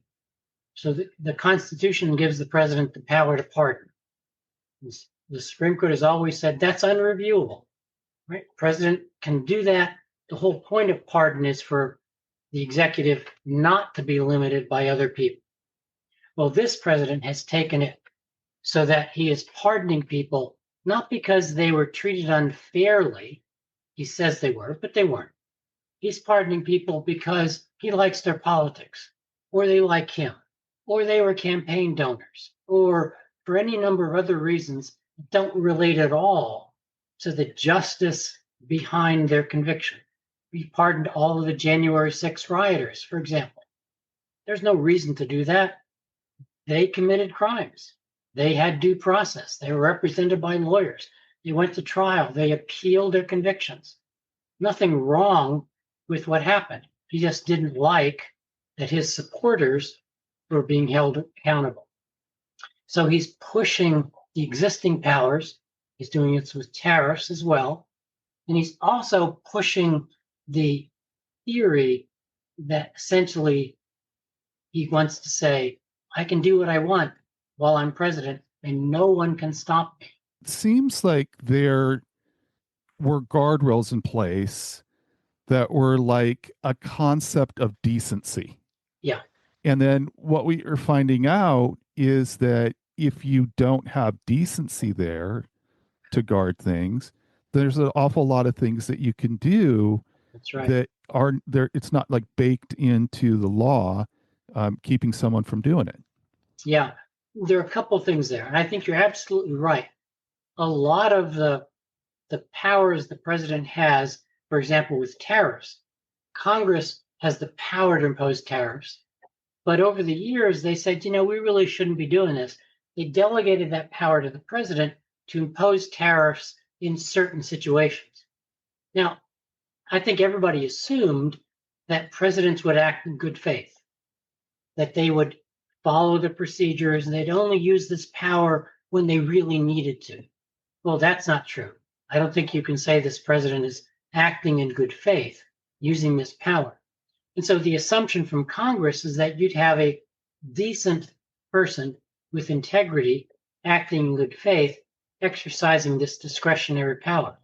So the Constitution gives the president the power to pardon. The Supreme Court has always said that's unreviewable, right? The president can do that. The whole point of pardon is for the executive not to be limited by other people. Well, this president has taken it so that he is pardoning people, not because they were treated unfairly. He says they were, but they weren't. He's pardoning people because he likes their politics, or they like him, or they were campaign donors, or for any number of other reasons that don't relate at all to the justice behind their conviction. He pardoned all of the January 6 rioters, for example. There's no reason to do that. They committed crimes. They had due process. They were represented by lawyers. They went to trial. They appealed their convictions. Nothing wrong with what happened. He just didn't like that his supporters were being held accountable. So he's pushing the existing powers. He's doing it with tariffs as well. And he's also pushing the theory that essentially he wants to say, I can do what I want while I'm president and no one can stop me. It seems like there were guardrails in place that were like a concept of decency. Yeah. And then what we are finding out is that if you don't have decency there to guard things, there's an awful lot of things that you can do. That's right. That are there. It's not like baked into the law, keeping someone from doing it. Yeah, there are a couple of things there. And I think you're absolutely right. A lot of the powers the president has, for example, with tariffs, Congress has the power to impose tariffs. But over the years, they said, we really shouldn't be doing this. They delegated that power to the president to impose tariffs in certain situations. Now, I think everybody assumed that presidents would act in good faith, that they would follow the procedures and they'd only use this power when they really needed to. Well, that's not true. I don't think you can say this president is acting in good faith using this power. And so the assumption from Congress is that you'd have a decent person with integrity acting in good faith, exercising this discretionary power.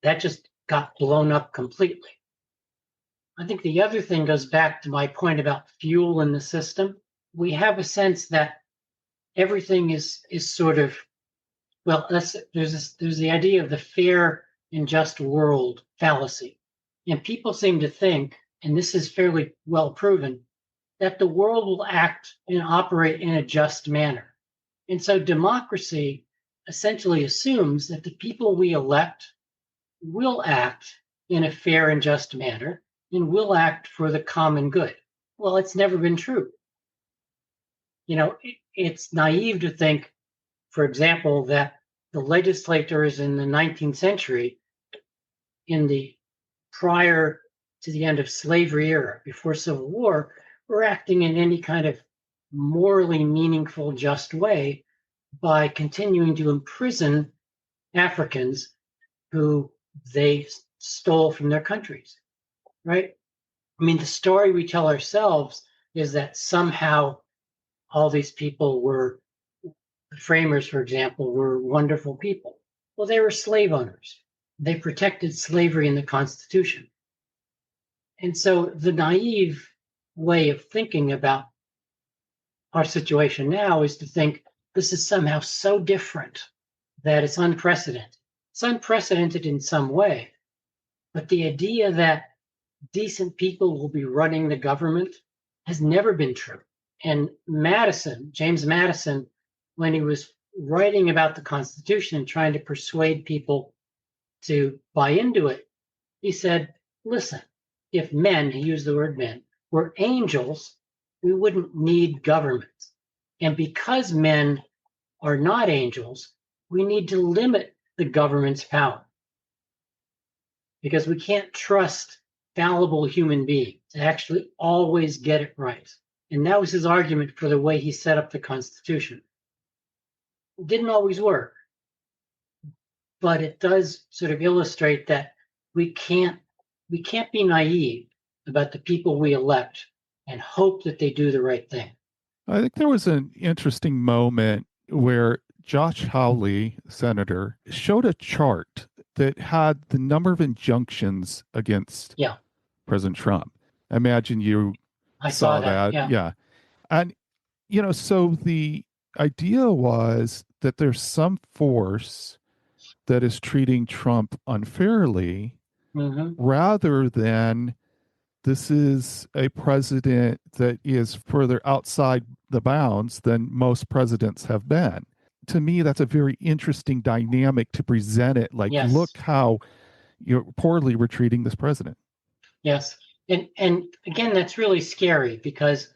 That just got blown up completely. I think the other thing goes back to my point about fuel in the system. We have a sense that everything is sort of, there's the idea of the fair and just world fallacy. And people seem to think, and this is fairly well proven, that the world will act and operate in a just manner. And so democracy essentially assumes that the people we elect will act in a fair and just manner and will act for the common good. Well, it's never been true. It's naive to think, for example, that the legislators in the 19th century, in the prior to the end of slavery era, before Civil War, were acting in any kind of morally meaningful, just way by continuing to imprison Africans who they stole from their countries, right? I mean, the story we tell ourselves is that somehow all these people were, the framers, for example, were wonderful people. Well, they were slave owners. They protected slavery in the Constitution. And so the naive way of thinking about our situation now is to think this is somehow so different that it's unprecedented. It's unprecedented in some way, but the idea that decent people will be running the government has never been true. And James Madison, when he was writing about the Constitution and trying to persuade people to buy into it, he said, listen, if men, he used the word men, were angels, we wouldn't need government. And because men are not angels, we need to limit the government's power. Because we can't trust fallible human beings to actually always get it right. And that was his argument for the way he set up the Constitution. It didn't always work, but it does sort of illustrate that we can't be naive about the people we elect and hope that they do the right thing. I think there was an interesting moment where Josh Hawley, senator, showed a chart that had the number of injunctions against Yeah, President Trump. I imagine you I saw saw that. that. Yeah. Yeah. And, so the idea was that there's some force that is treating Trump unfairly Hmm. rather than this is a president that is further outside the bounds than most presidents have been. To me, that's a very interesting dynamic to present it. Like, Yes. look how poorly we're treating this president. Yes. And again, that's really scary because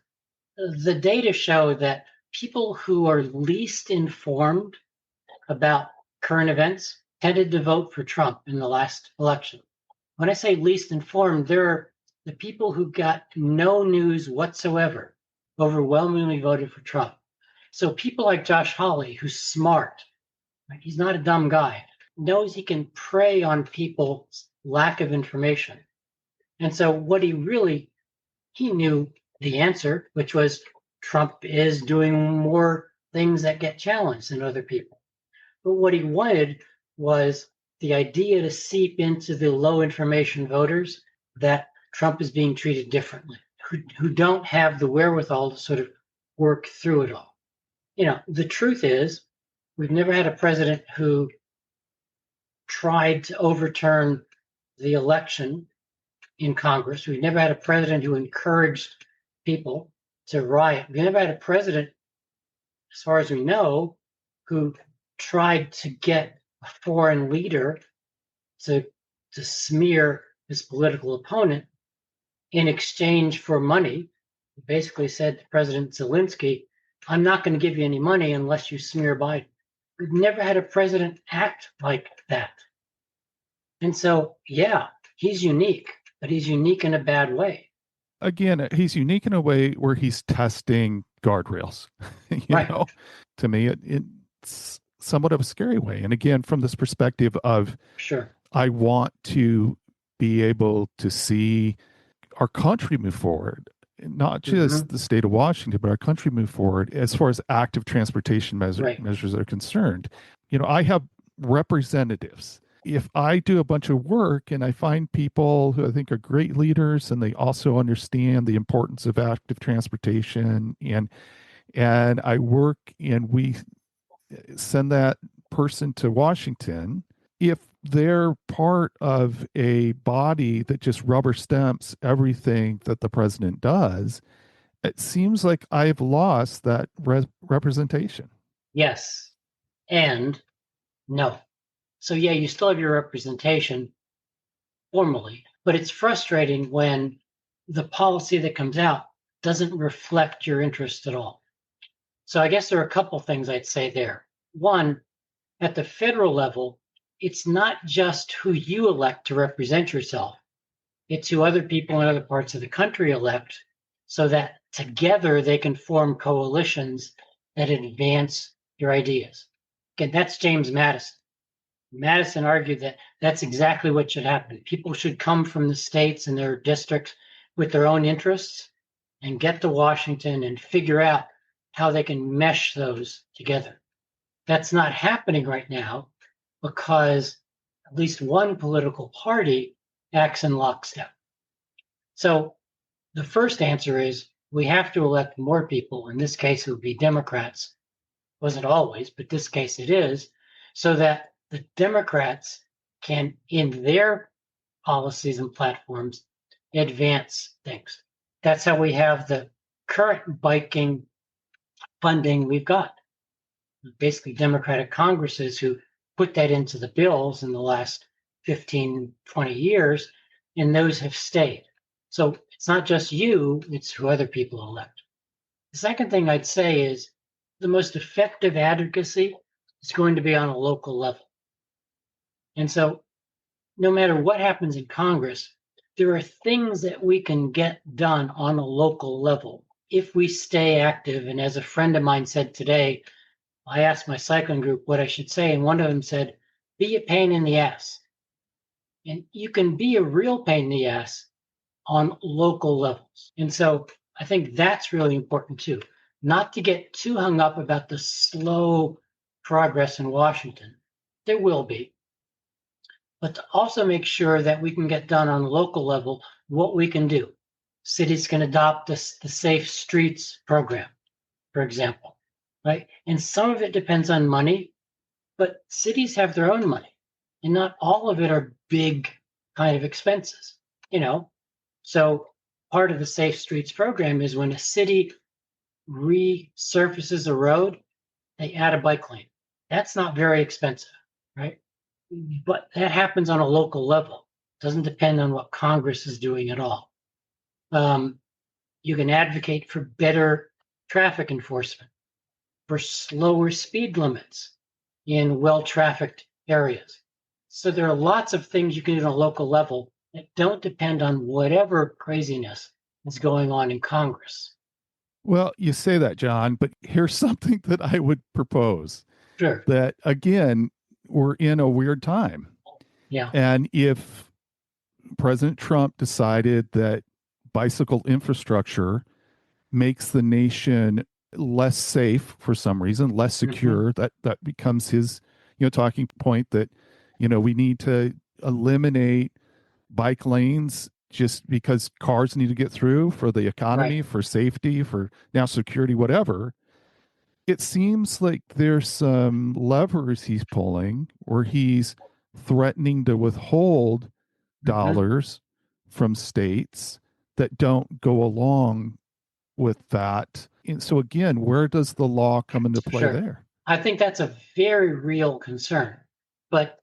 the data show that people who are least informed about current events tended to vote for Trump in the last election. When I say least informed, they're the people who got no news whatsoever overwhelmingly voted for Trump. So people like Josh Hawley, who's smart, right? He's not a dumb guy, knows he can prey on people's lack of information. And so what he knew the answer, which was Trump is doing more things that get challenged than other people. But what he wanted was the idea to seep into the low information voters that Trump is being treated differently, who don't have the wherewithal to sort of work through it all. The truth is, we've never had a president who tried to overturn the election in Congress. We've never had a president who encouraged people to riot. We've never had a president, as far as we know, who tried to get a foreign leader to smear his political opponent in exchange for money. He basically said to President Zelensky, I'm not going to give you any money unless you smear Biden. We've never had a president act like that. And so, yeah, he's unique, but he's unique in a bad way. Again, he's unique in a way where he's testing guardrails. Right. To me, it's somewhat of a scary way. And again, from this perspective of, Sure. I want to be able to see our country move forward, not just the state of Washington, but our country move forward as far as active transportation measures are concerned. I have representatives. If I do a bunch of work and I find people who I think are great leaders and they also understand the importance of active transportation, and I work and we send that person to Washington, if they're part of a body that just rubber stamps everything that the president does, it seems like I've lost that representation. Yes. And no. So, yeah, you still have your representation formally, but it's frustrating when the policy that comes out doesn't reflect your interest at all. So I guess there are a couple things I'd say there. One, at the federal level, it's not just who you elect to represent yourself. It's who other people in other parts of the country elect so that together they can form coalitions that advance your ideas. Again, that's James Madison. Madison argued that that's exactly what should happen. People should come from the states and their districts with their own interests and get to Washington and figure out how they can mesh those together. That's not happening right now because at least one political party acts in lockstep. So the first answer is we have to elect more people. In this case, it would be Democrats. Wasn't always, but this case it is, so that the Democrats can, in their policies and platforms, advance things. That's how we have the current biking funding we've got. Basically, Democratic Congresses who put that into the bills in the last 15, 20 years, and those have stayed. So it's not just you, it's who other people elect. The second thing I'd say is the most effective advocacy is going to be on a local level. And so no matter what happens in Congress, there are things that we can get done on a local level if we stay active. And as a friend of mine said today, I asked my cycling group what I should say, and one of them said, be a pain in the ass. And you can be a real pain in the ass on local levels. And so I think that's really important too. Not to get too hung up about the slow progress in Washington. There will be, but to also make sure that we can get done on the local level what we can do. Cities can adopt this, the Safe Streets program, for example, right? And some of it depends on money, but cities have their own money, and not all of it are big kind of expenses, you know? So part of the Safe Streets program is when a city resurfaces a road, they add a bike lane. That's not very expensive, right? But that happens on a local level. It doesn't depend on what Congress is doing at all. You can advocate for better traffic enforcement, for slower speed limits in well-trafficked areas. So there are lots of things you can do on a local level that don't depend on whatever craziness is going on in Congress. Well, you say that, John, but here's something that I would propose Sure. that, again, we're in a weird time. Yeah. And if President Trump decided that bicycle infrastructure makes the nation less safe for some reason, less secure, that becomes his, talking point that, we need to eliminate bike lanes just because cars need to get through for the economy, Right. for safety, for now security, whatever. It seems like there's some levers he's pulling where he's threatening to withhold dollars from states that don't go along with that. And so again, where does the law come into play Sure. there? I think that's a very real concern. But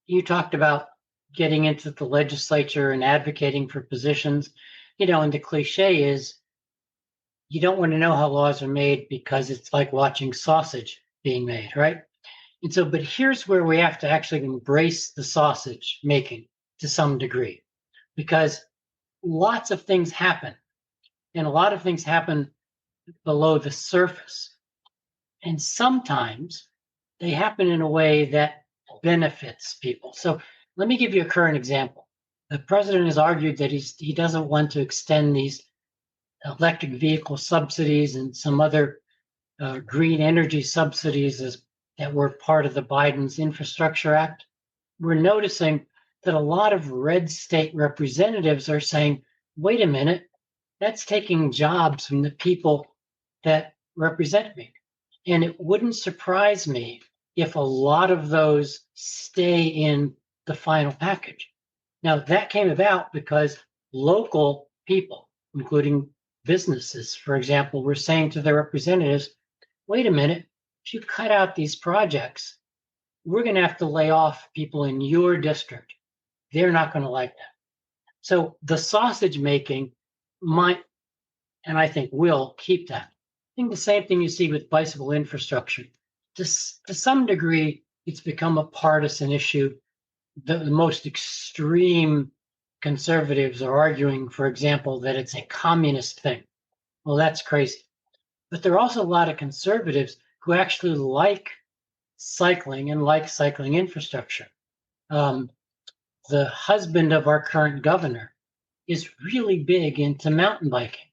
you talked about getting into the legislature and advocating for positions, and the cliche is you don't want to know how laws are made because it's like watching sausage being made, right? And so, but here's where we have to actually embrace the sausage making to some degree, because lots of things happen, and a lot of things happen below the surface. And sometimes they happen in a way that benefits people. So let me give you a current example. The president has argued that he doesn't want to extend these electric vehicle subsidies and some other green energy subsidies that were part of the Biden's Infrastructure Act. We're noticing that a lot of red state representatives are saying, wait a minute, that's taking jobs from the people that represent me. And it wouldn't surprise me if a lot of those stay in the final package. Now, that came about because local people, including businesses, for example, were saying to their representatives, wait a minute, if you cut out these projects, we're going to have to lay off people in your district. They're not going to like that. So the sausage making might, and I think will, keep that. I think the same thing you see with bicycle infrastructure. To some degree, it's become a partisan issue. The most extreme conservatives are arguing, for example, that it's a communist thing. Well, that's crazy. But there are also a lot of conservatives who actually like cycling and like cycling infrastructure. The husband of our current governor is really big into mountain biking.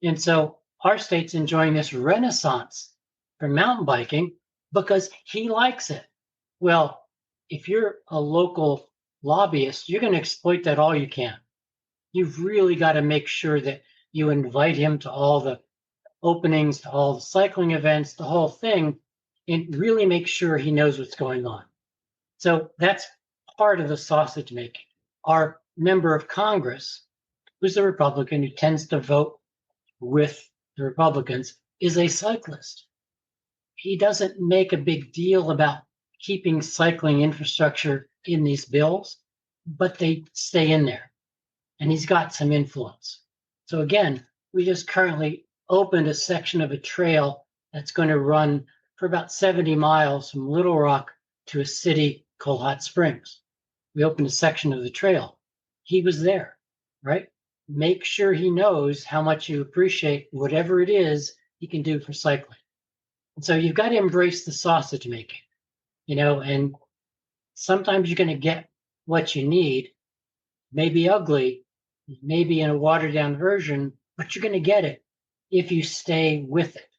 And so our state's enjoying this renaissance for mountain biking because he likes it. Well, if you're a local lobbyist, you're going to exploit that all you can. You've really got to make sure that you invite him to all the openings, to all the cycling events, the whole thing, and really make sure he knows what's going on. So that's part of the sausage making. Our member of Congress, who's a Republican who tends to vote with the Republicans, is a cyclist. He doesn't make a big deal about keeping cycling infrastructure in these bills, but they stay in there. And he's got some influence. So again, we just currently opened a section of a trail that's going to run for about 70 miles from Little Rock to a city called Hot Springs. We opened a section of the trail. He was there, right? Make sure he knows how much you appreciate whatever it is he can do for cycling. And so you've got to embrace the sausage making, and sometimes you're going to get what you need, maybe ugly, maybe in a watered down version, but you're going to get it if you stay with it.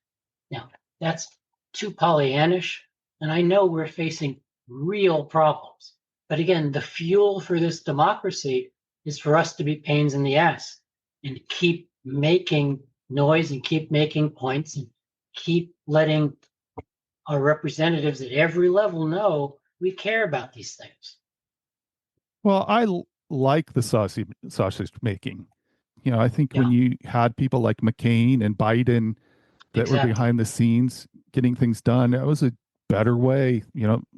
Now, that's too Pollyannish, and I know we're facing real problems. But again, the fuel for this democracy is for us to be pains in the ass and keep making noise and keep making points and keep letting our representatives at every level know we care about these things. Well, like the sausage making. I think when Yeah, you had people like McCain and Biden that were exactly. behind the scenes getting things done, that was a better way,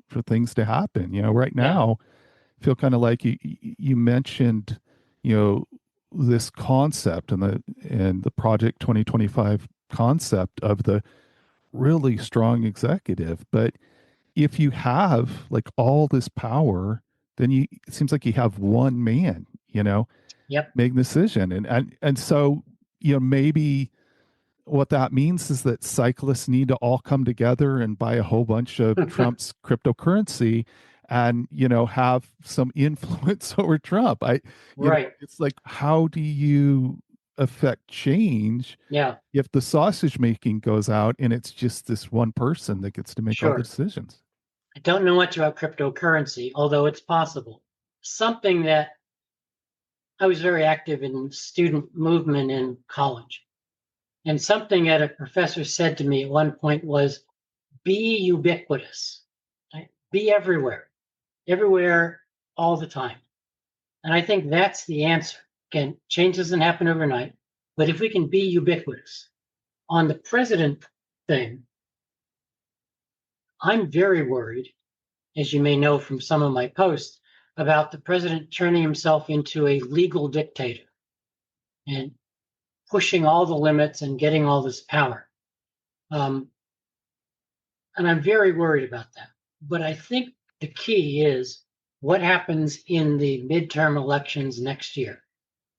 for things to happen. Right Yeah. now, I feel kind of like you mentioned, you know, this concept and the Project 2025 concept of the really strong executive. But if you have like all this power, then it seems like you have one man, Yep. make the decision. And so, maybe what that means is that cyclists need to all come together and buy a whole bunch of Trump's cryptocurrency and, have some influence over Trump. Right. It's like, how do you affect change Yeah. if the sausage making goes out and it's just this one person that gets to make all the Sure. decisions? I don't know much about cryptocurrency, although it's possible. Something that I was very active in student movement in college. And something that a professor said to me at one point was be ubiquitous, right? Be everywhere, all the time. And I think that's the answer. Again, change doesn't happen overnight, but if we can be ubiquitous on the president thing, I'm very worried, as you may know from some of my posts, about the president turning himself into a legal dictator and pushing all the limits and getting all this power. Um, and I'm very worried about that. But I think the key is what happens in the midterm elections next year,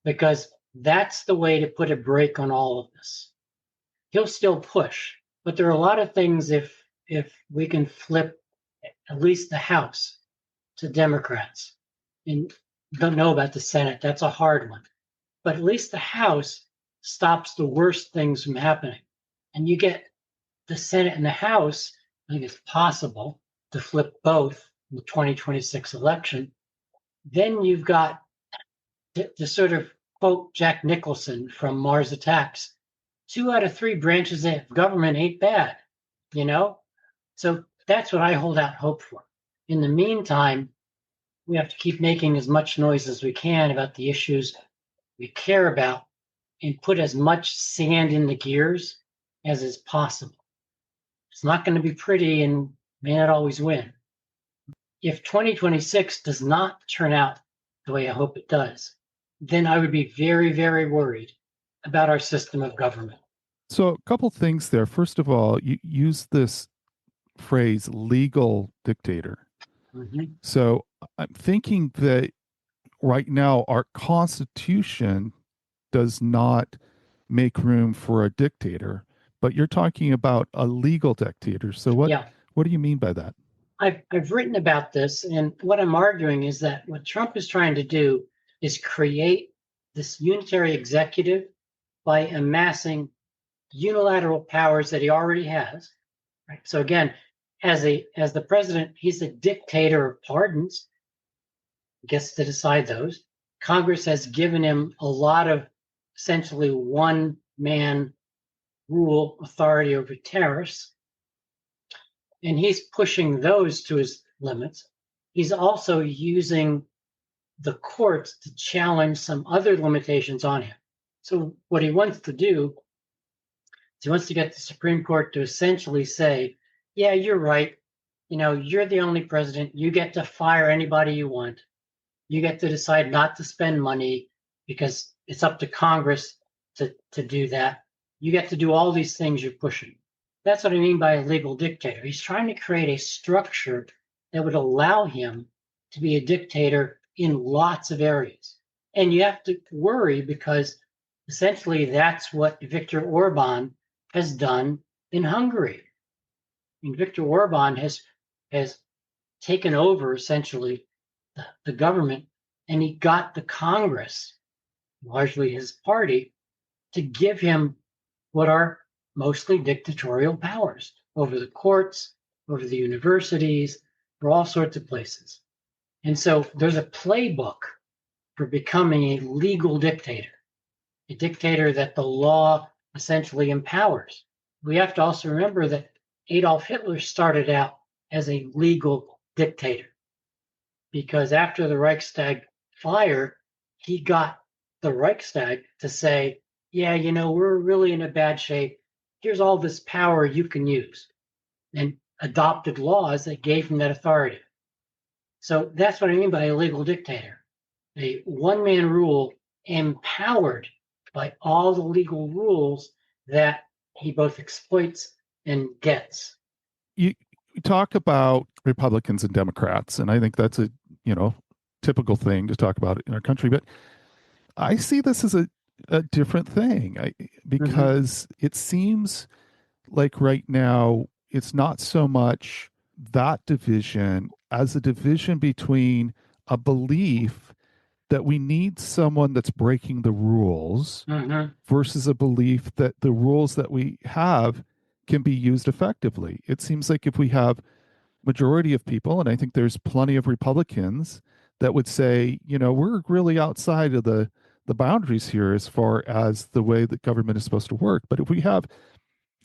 because that's the way to put a brake on all of this. He'll still push, but there are a lot of things if we can flip at least the House to Democrats. And don't know about the Senate, that's a hard one. But at least the House stops the worst things from happening. And you get the Senate and the House, I think it's possible to flip both in the 2026 election. Then you've got to sort of quote Jack Nicholson from Mars Attacks, 2 out of 3 branches of government ain't bad, you know? So that's what I hold out hope for. In the meantime, we have to keep making as much noise as we can about the issues we care about and put as much sand in the gears as is possible. It's not going to be pretty and may not always win. If 2026 does not turn out the way I hope it does, then I would be very, very worried about our system of government. So, a couple things there. First of all, you use this phrase legal dictator. Mm-hmm. So, I'm thinking that right now our Constitution does not make room for a dictator, but you're talking about a legal dictator. So, Yeah, what do you mean by that? I've written about this, and what I'm arguing is that what Trump is trying to do is create this unitary executive by amassing unilateral powers that he already has. Right. So again, as the president, he's a dictator of pardons, gets to decide those. Congress has given him a lot of essentially one man rule authority over tariffs, and he's pushing those to his limits. He's also using the courts to challenge some other limitations on him. So what he wants to do is he wants to get the Supreme Court to essentially say, yeah, you're right. You're the only president. You get to fire anybody you want. You get to decide not to spend money because it's up to Congress to do that. You get to do all these things you're pushing. That's what I mean by a legal dictator. He's trying to create a structure that would allow him to be a dictator in lots of areas. And you have to worry because essentially that's what Viktor Orban has done in Hungary. And Viktor Orban has taken over essentially the government, and he got the Congress, largely his party, to give him what are mostly dictatorial powers over the courts, over the universities, for all sorts of places. And so there's a playbook for becoming a legal dictator, a dictator that the law essentially empowers. We have to also remember that Adolf Hitler started out as a legal dictator because after the Reichstag fire, he got the Reichstag to say, yeah, we're really in a bad shape. Here's all this power you can use, and adopted laws that gave him that authority. So that's what I mean by a legal dictator, a one-man rule empowered by all the legal rules that he both exploits and gets. You talk about Republicans and Democrats, and I think that's a typical thing to talk about in our country. But I see this as a different thing because it seems like right now it's not so much that division as a division between a belief that we need someone that's breaking the rules versus a belief that the rules that we have can be used effectively. It seems like if we have majority of people, and I think there's plenty of Republicans that would say, we're really outside of the boundaries here as far as the way that government is supposed to work. But if we have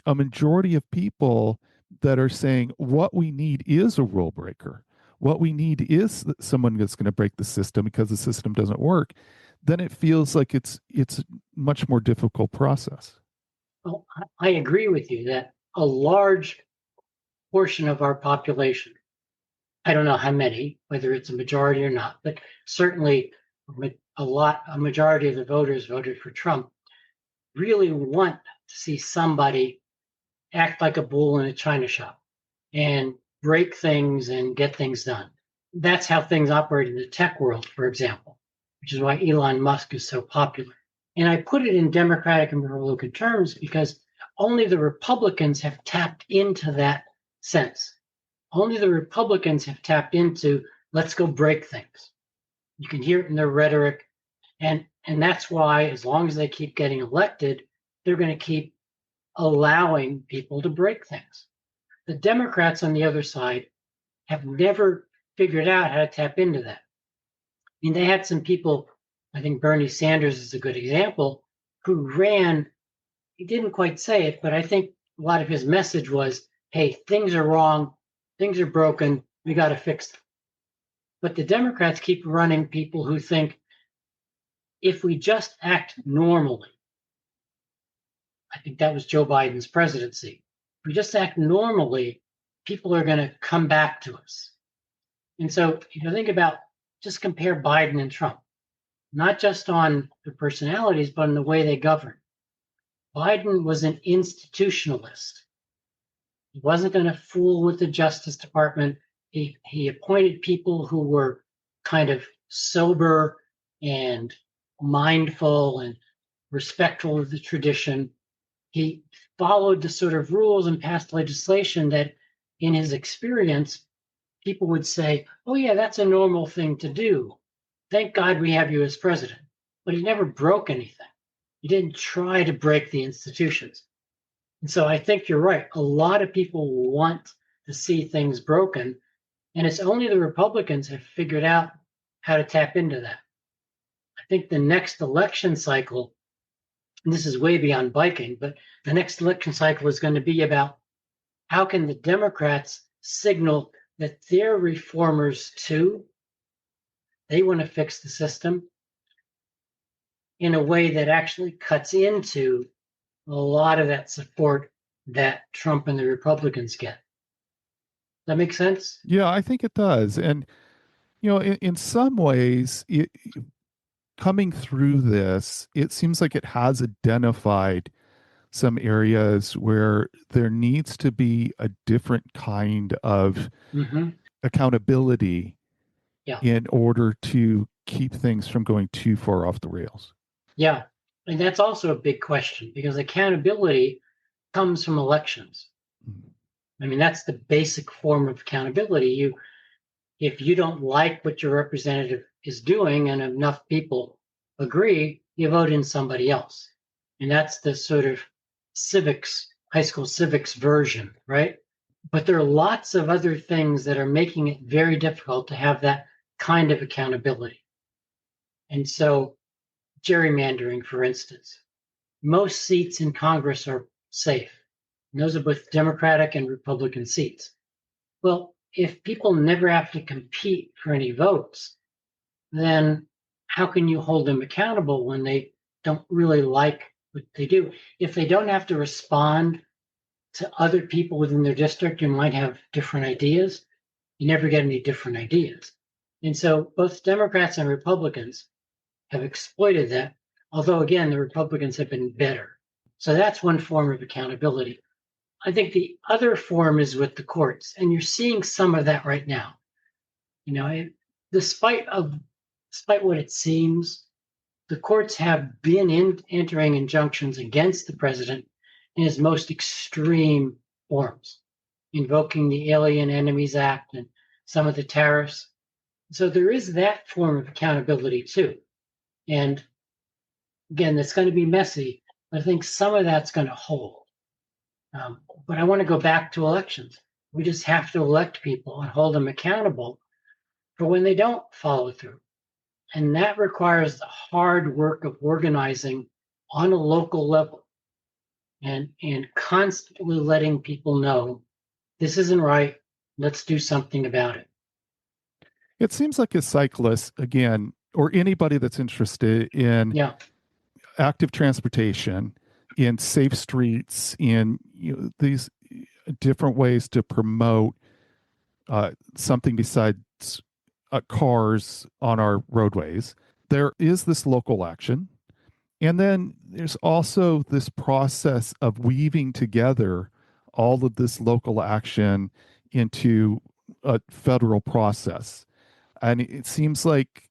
a majority of people that are saying what we need is a rule breaker, what we need is someone that's going to break the system because the system doesn't work, then it feels like it's a much more difficult process. Well, I agree with you that a large portion of our population, I don't know how many, whether it's a majority or not, but certainly a majority of the voters voted for Trump, really want to see somebody act like a bull in a china shop and break things and get things done. That's how things operate in the tech world, for example, which is why Elon Musk is so popular. And I put it in Democratic and Republican terms because only the Republicans have tapped into that sense. Only the Republicans have tapped into, let's go break things. You can hear it in their rhetoric. And that's why, as long as they keep getting elected, they're going to keep allowing people to break things. The Democrats on the other side have never figured out how to tap into that. I mean, they had some people, I think Bernie Sanders is a good example, who ran, he didn't quite say it, but I think a lot of his message was, hey, things are wrong, things are broken, we got to fix them. But the Democrats keep running people who think if we just act normally, I think that was Joe Biden's presidency. If we just act normally, people are going to come back to us. And so if you think about, just compare Biden and Trump, not just on their personalities, but in the way they govern. Biden was an institutionalist. He wasn't going to fool with the Justice Department. He appointed people who were kind of sober and mindful and respectful of the tradition. He followed the sort of rules and passed legislation that, in his experience, people would say, oh, yeah, that's a normal thing to do. Thank God we have you as president. But he never broke anything. He didn't try to break the institutions. And so I think you're right. A lot of people want to see things broken. And it's only the Republicans have figured out how to tap into that. I think the next election cycle, and this is way beyond biking, but the next election cycle is going to be about how can the Democrats signal that they're reformers too. They want to fix the system in a way that actually cuts into a lot of that support that Trump and the Republicans get. Does that make sense? Yeah, I think it does. And, in some ways, coming through this, it seems like it has identified some areas where there needs to be a different kind of accountability in order to keep things from going too far off the rails. Yeah. And that's also a big question because accountability comes from elections. I mean, that's the basic form of accountability. If you don't like what your representative is doing and enough people agree, you vote in somebody else. And that's the sort of civics, high school civics version, right? But there are lots of other things that are making it very difficult to have that kind of accountability. And so, gerrymandering, for instance, most seats in Congress are safe. And those are both Democratic and Republican seats. Well, if people never have to compete for any votes, then how can you hold them accountable when they don't really like what they do? If they don't have to respond to other people within their district who might have different ideas, you never get any different ideas. And so both Democrats and Republicans have exploited that, although again, the Republicans have been better. So that's one form of accountability. I think the other form is with the courts, and you're seeing some of that right now. Despite what it seems, the courts have been entering injunctions against the president in his most extreme forms, invoking the Alien Enemies Act and some of the tariffs. So there is that form of accountability too. And again, that's going to be messy, but I think some of that's going to hold. But I want to go back to elections. We just have to elect people and hold them accountable for when they don't follow through. And that requires the hard work of organizing on a local level and constantly letting people know this isn't right. Let's do something about it. It seems like a cyclist, again, or anybody that's interested in active transportation, in safe streets, in these different ways to promote something besides cars on our roadways. There is this local action. And then there's also this process of weaving together all of this local action into a federal process. And it seems like,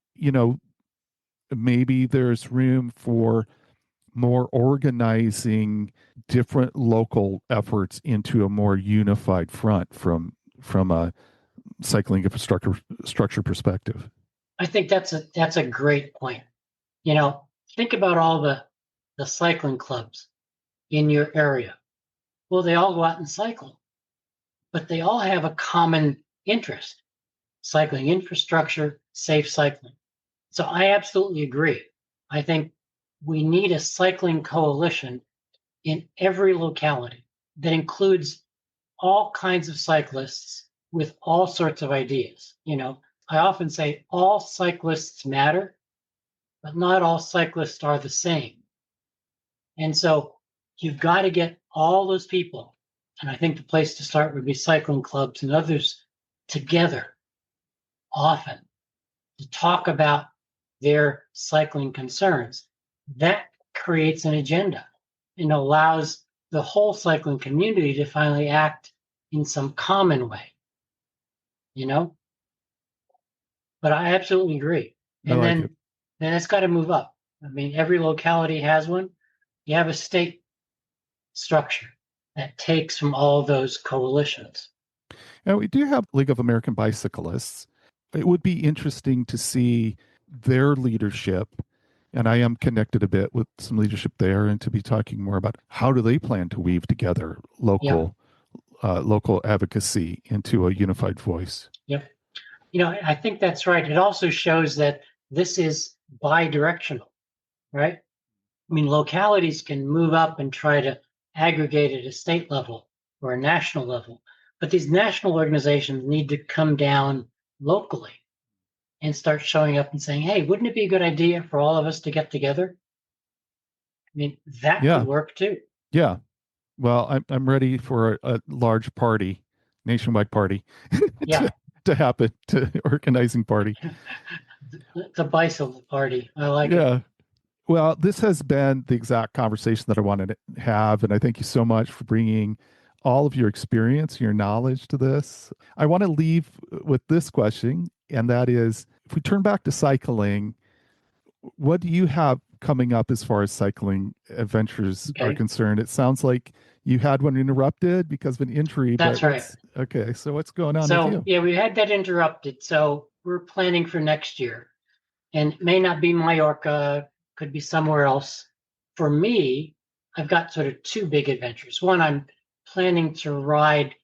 maybe there's room for more organizing different local efforts into a more unified front from a cycling infrastructure perspective. I think that's a great point. Think about all the cycling clubs in your area. Well, they all go out and cycle, but they all have a common interest: cycling infrastructure, safe cycling. So I absolutely agree. I think we need a cycling coalition in every locality that includes all kinds of cyclists with all sorts of ideas. I often say all cyclists matter, but not all cyclists are the same. And so you've got to get all those people, and I think the place to start would be cycling clubs and others, together often to talk about their cycling concerns. That creates an agenda and allows the whole cycling community to finally act in some common way, But I absolutely agree. And then it's got to move up. I mean, every locality has one. You have a state structure that takes from all those coalitions. Now, we do have League of American Bicyclists. It would be interesting to see their leadership, and I am connected a bit with some leadership there, and to be talking more about how do they plan to weave together local advocacy into a unified voice. Yep. I think that's right. It also shows that this is bi-directional, right? I mean, localities can move up and try to aggregate at a state level or a national level, but these national organizations need to come down locally and start showing up and saying, hey, wouldn't it be a good idea for all of us to get together? I mean, that could work too. Yeah. Well, I'm ready for a large party, nationwide party to happen, to organizing party. The bicycle party. I like it. Yeah. Well, this has been the exact conversation that I wanted to have. And I thank you so much for bringing all of your experience, your knowledge to this. I want to leave with this question, and that is, if we turn back to cycling, what do you have coming up as far as cycling adventures are concerned? It sounds like you had one interrupted because of an injury. That's right. Okay, so what's going on with you? Yeah, we had that interrupted. So we're planning for next year. And it may not be Mallorca, could be somewhere else. For me, I've got sort of two big adventures. One, I'm planning to ride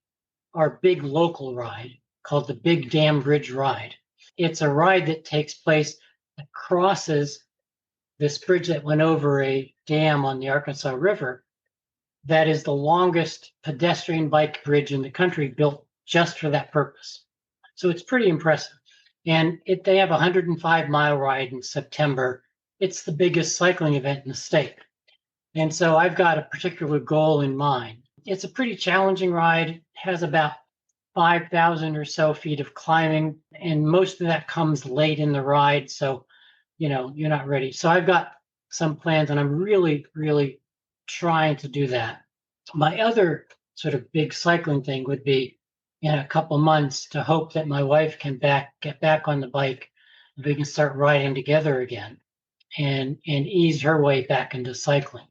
our big local ride called the Big Dam Bridge Ride. It's a ride that takes place that crosses this bridge that went over a dam on the Arkansas River. That is the longest pedestrian bike bridge in the country, built just for that purpose. So it's pretty impressive. And they have a 105-mile ride in September. It's the biggest cycling event in the state. And so I've got a particular goal in mind. It's a pretty challenging ride. It has about 5,000 or so feet of climbing, and most of that comes late in the ride. So, you're not ready. So I've got some plans, and I'm really, really trying to do that. My other sort of big cycling thing would be in a couple months to hope that my wife can get back on the bike and we can start riding together again and ease her way back into cycling.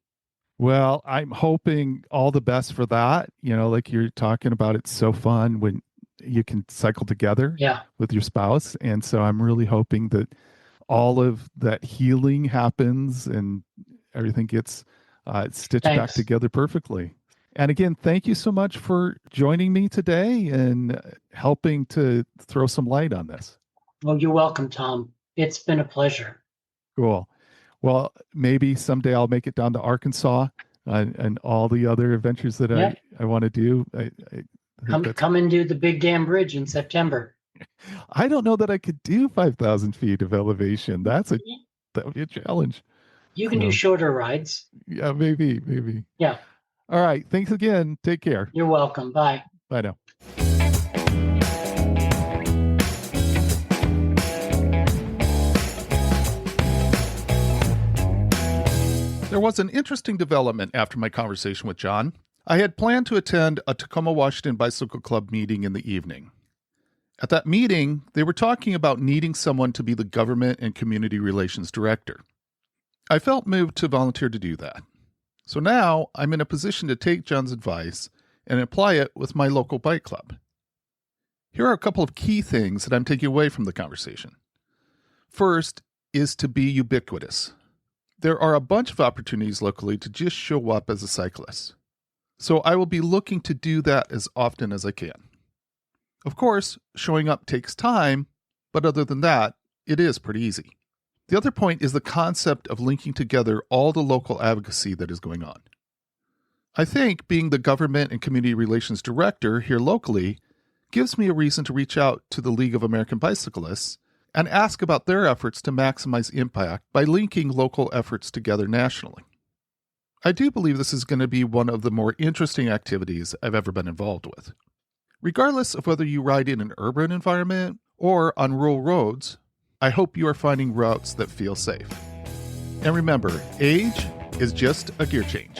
Well, I'm hoping all the best for that. Like you're talking about, it's so fun when you can cycle together with your spouse. And so I'm really hoping that all of that healing happens and everything gets stitched back together perfectly. And again, thank you so much for joining me today and helping to throw some light on this. Well, you're welcome, Tom. It's been a pleasure. Cool. Well, maybe someday I'll make it down to Arkansas and all the other adventures that I want to do. Come and do the Big Dam Bridge in September. I don't know that I could do 5,000 feet of elevation. That would be a challenge. You can do shorter rides. Yeah, maybe. Yeah. All right. Thanks again. Take care. You're welcome. Bye. Bye now. There was an interesting development after my conversation with John. I had planned to attend a Tacoma, Washington Bicycle Club meeting in the evening. At that meeting, they were talking about needing someone to be the government and community relations director. I felt moved to volunteer to do that. So now I'm in a position to take John's advice and apply it with my local bike club. Here are a couple of key things that I'm taking away from the conversation. First is to be ubiquitous. There are a bunch of opportunities locally to just show up as a cyclist. So I will be looking to do that as often as I can. Of course, showing up takes time, but other than that, it is pretty easy. The other point is the concept of linking together all the local advocacy that is going on. I think being the government and community relations director here locally gives me a reason to reach out to the League of American Bicyclists and ask about their efforts to maximize impact by linking local efforts together nationally. I do believe this is going to be one of the more interesting activities I've ever been involved with. Regardless of whether you ride in an urban environment or on rural roads, I hope you are finding routes that feel safe. And remember, age is just a gear change.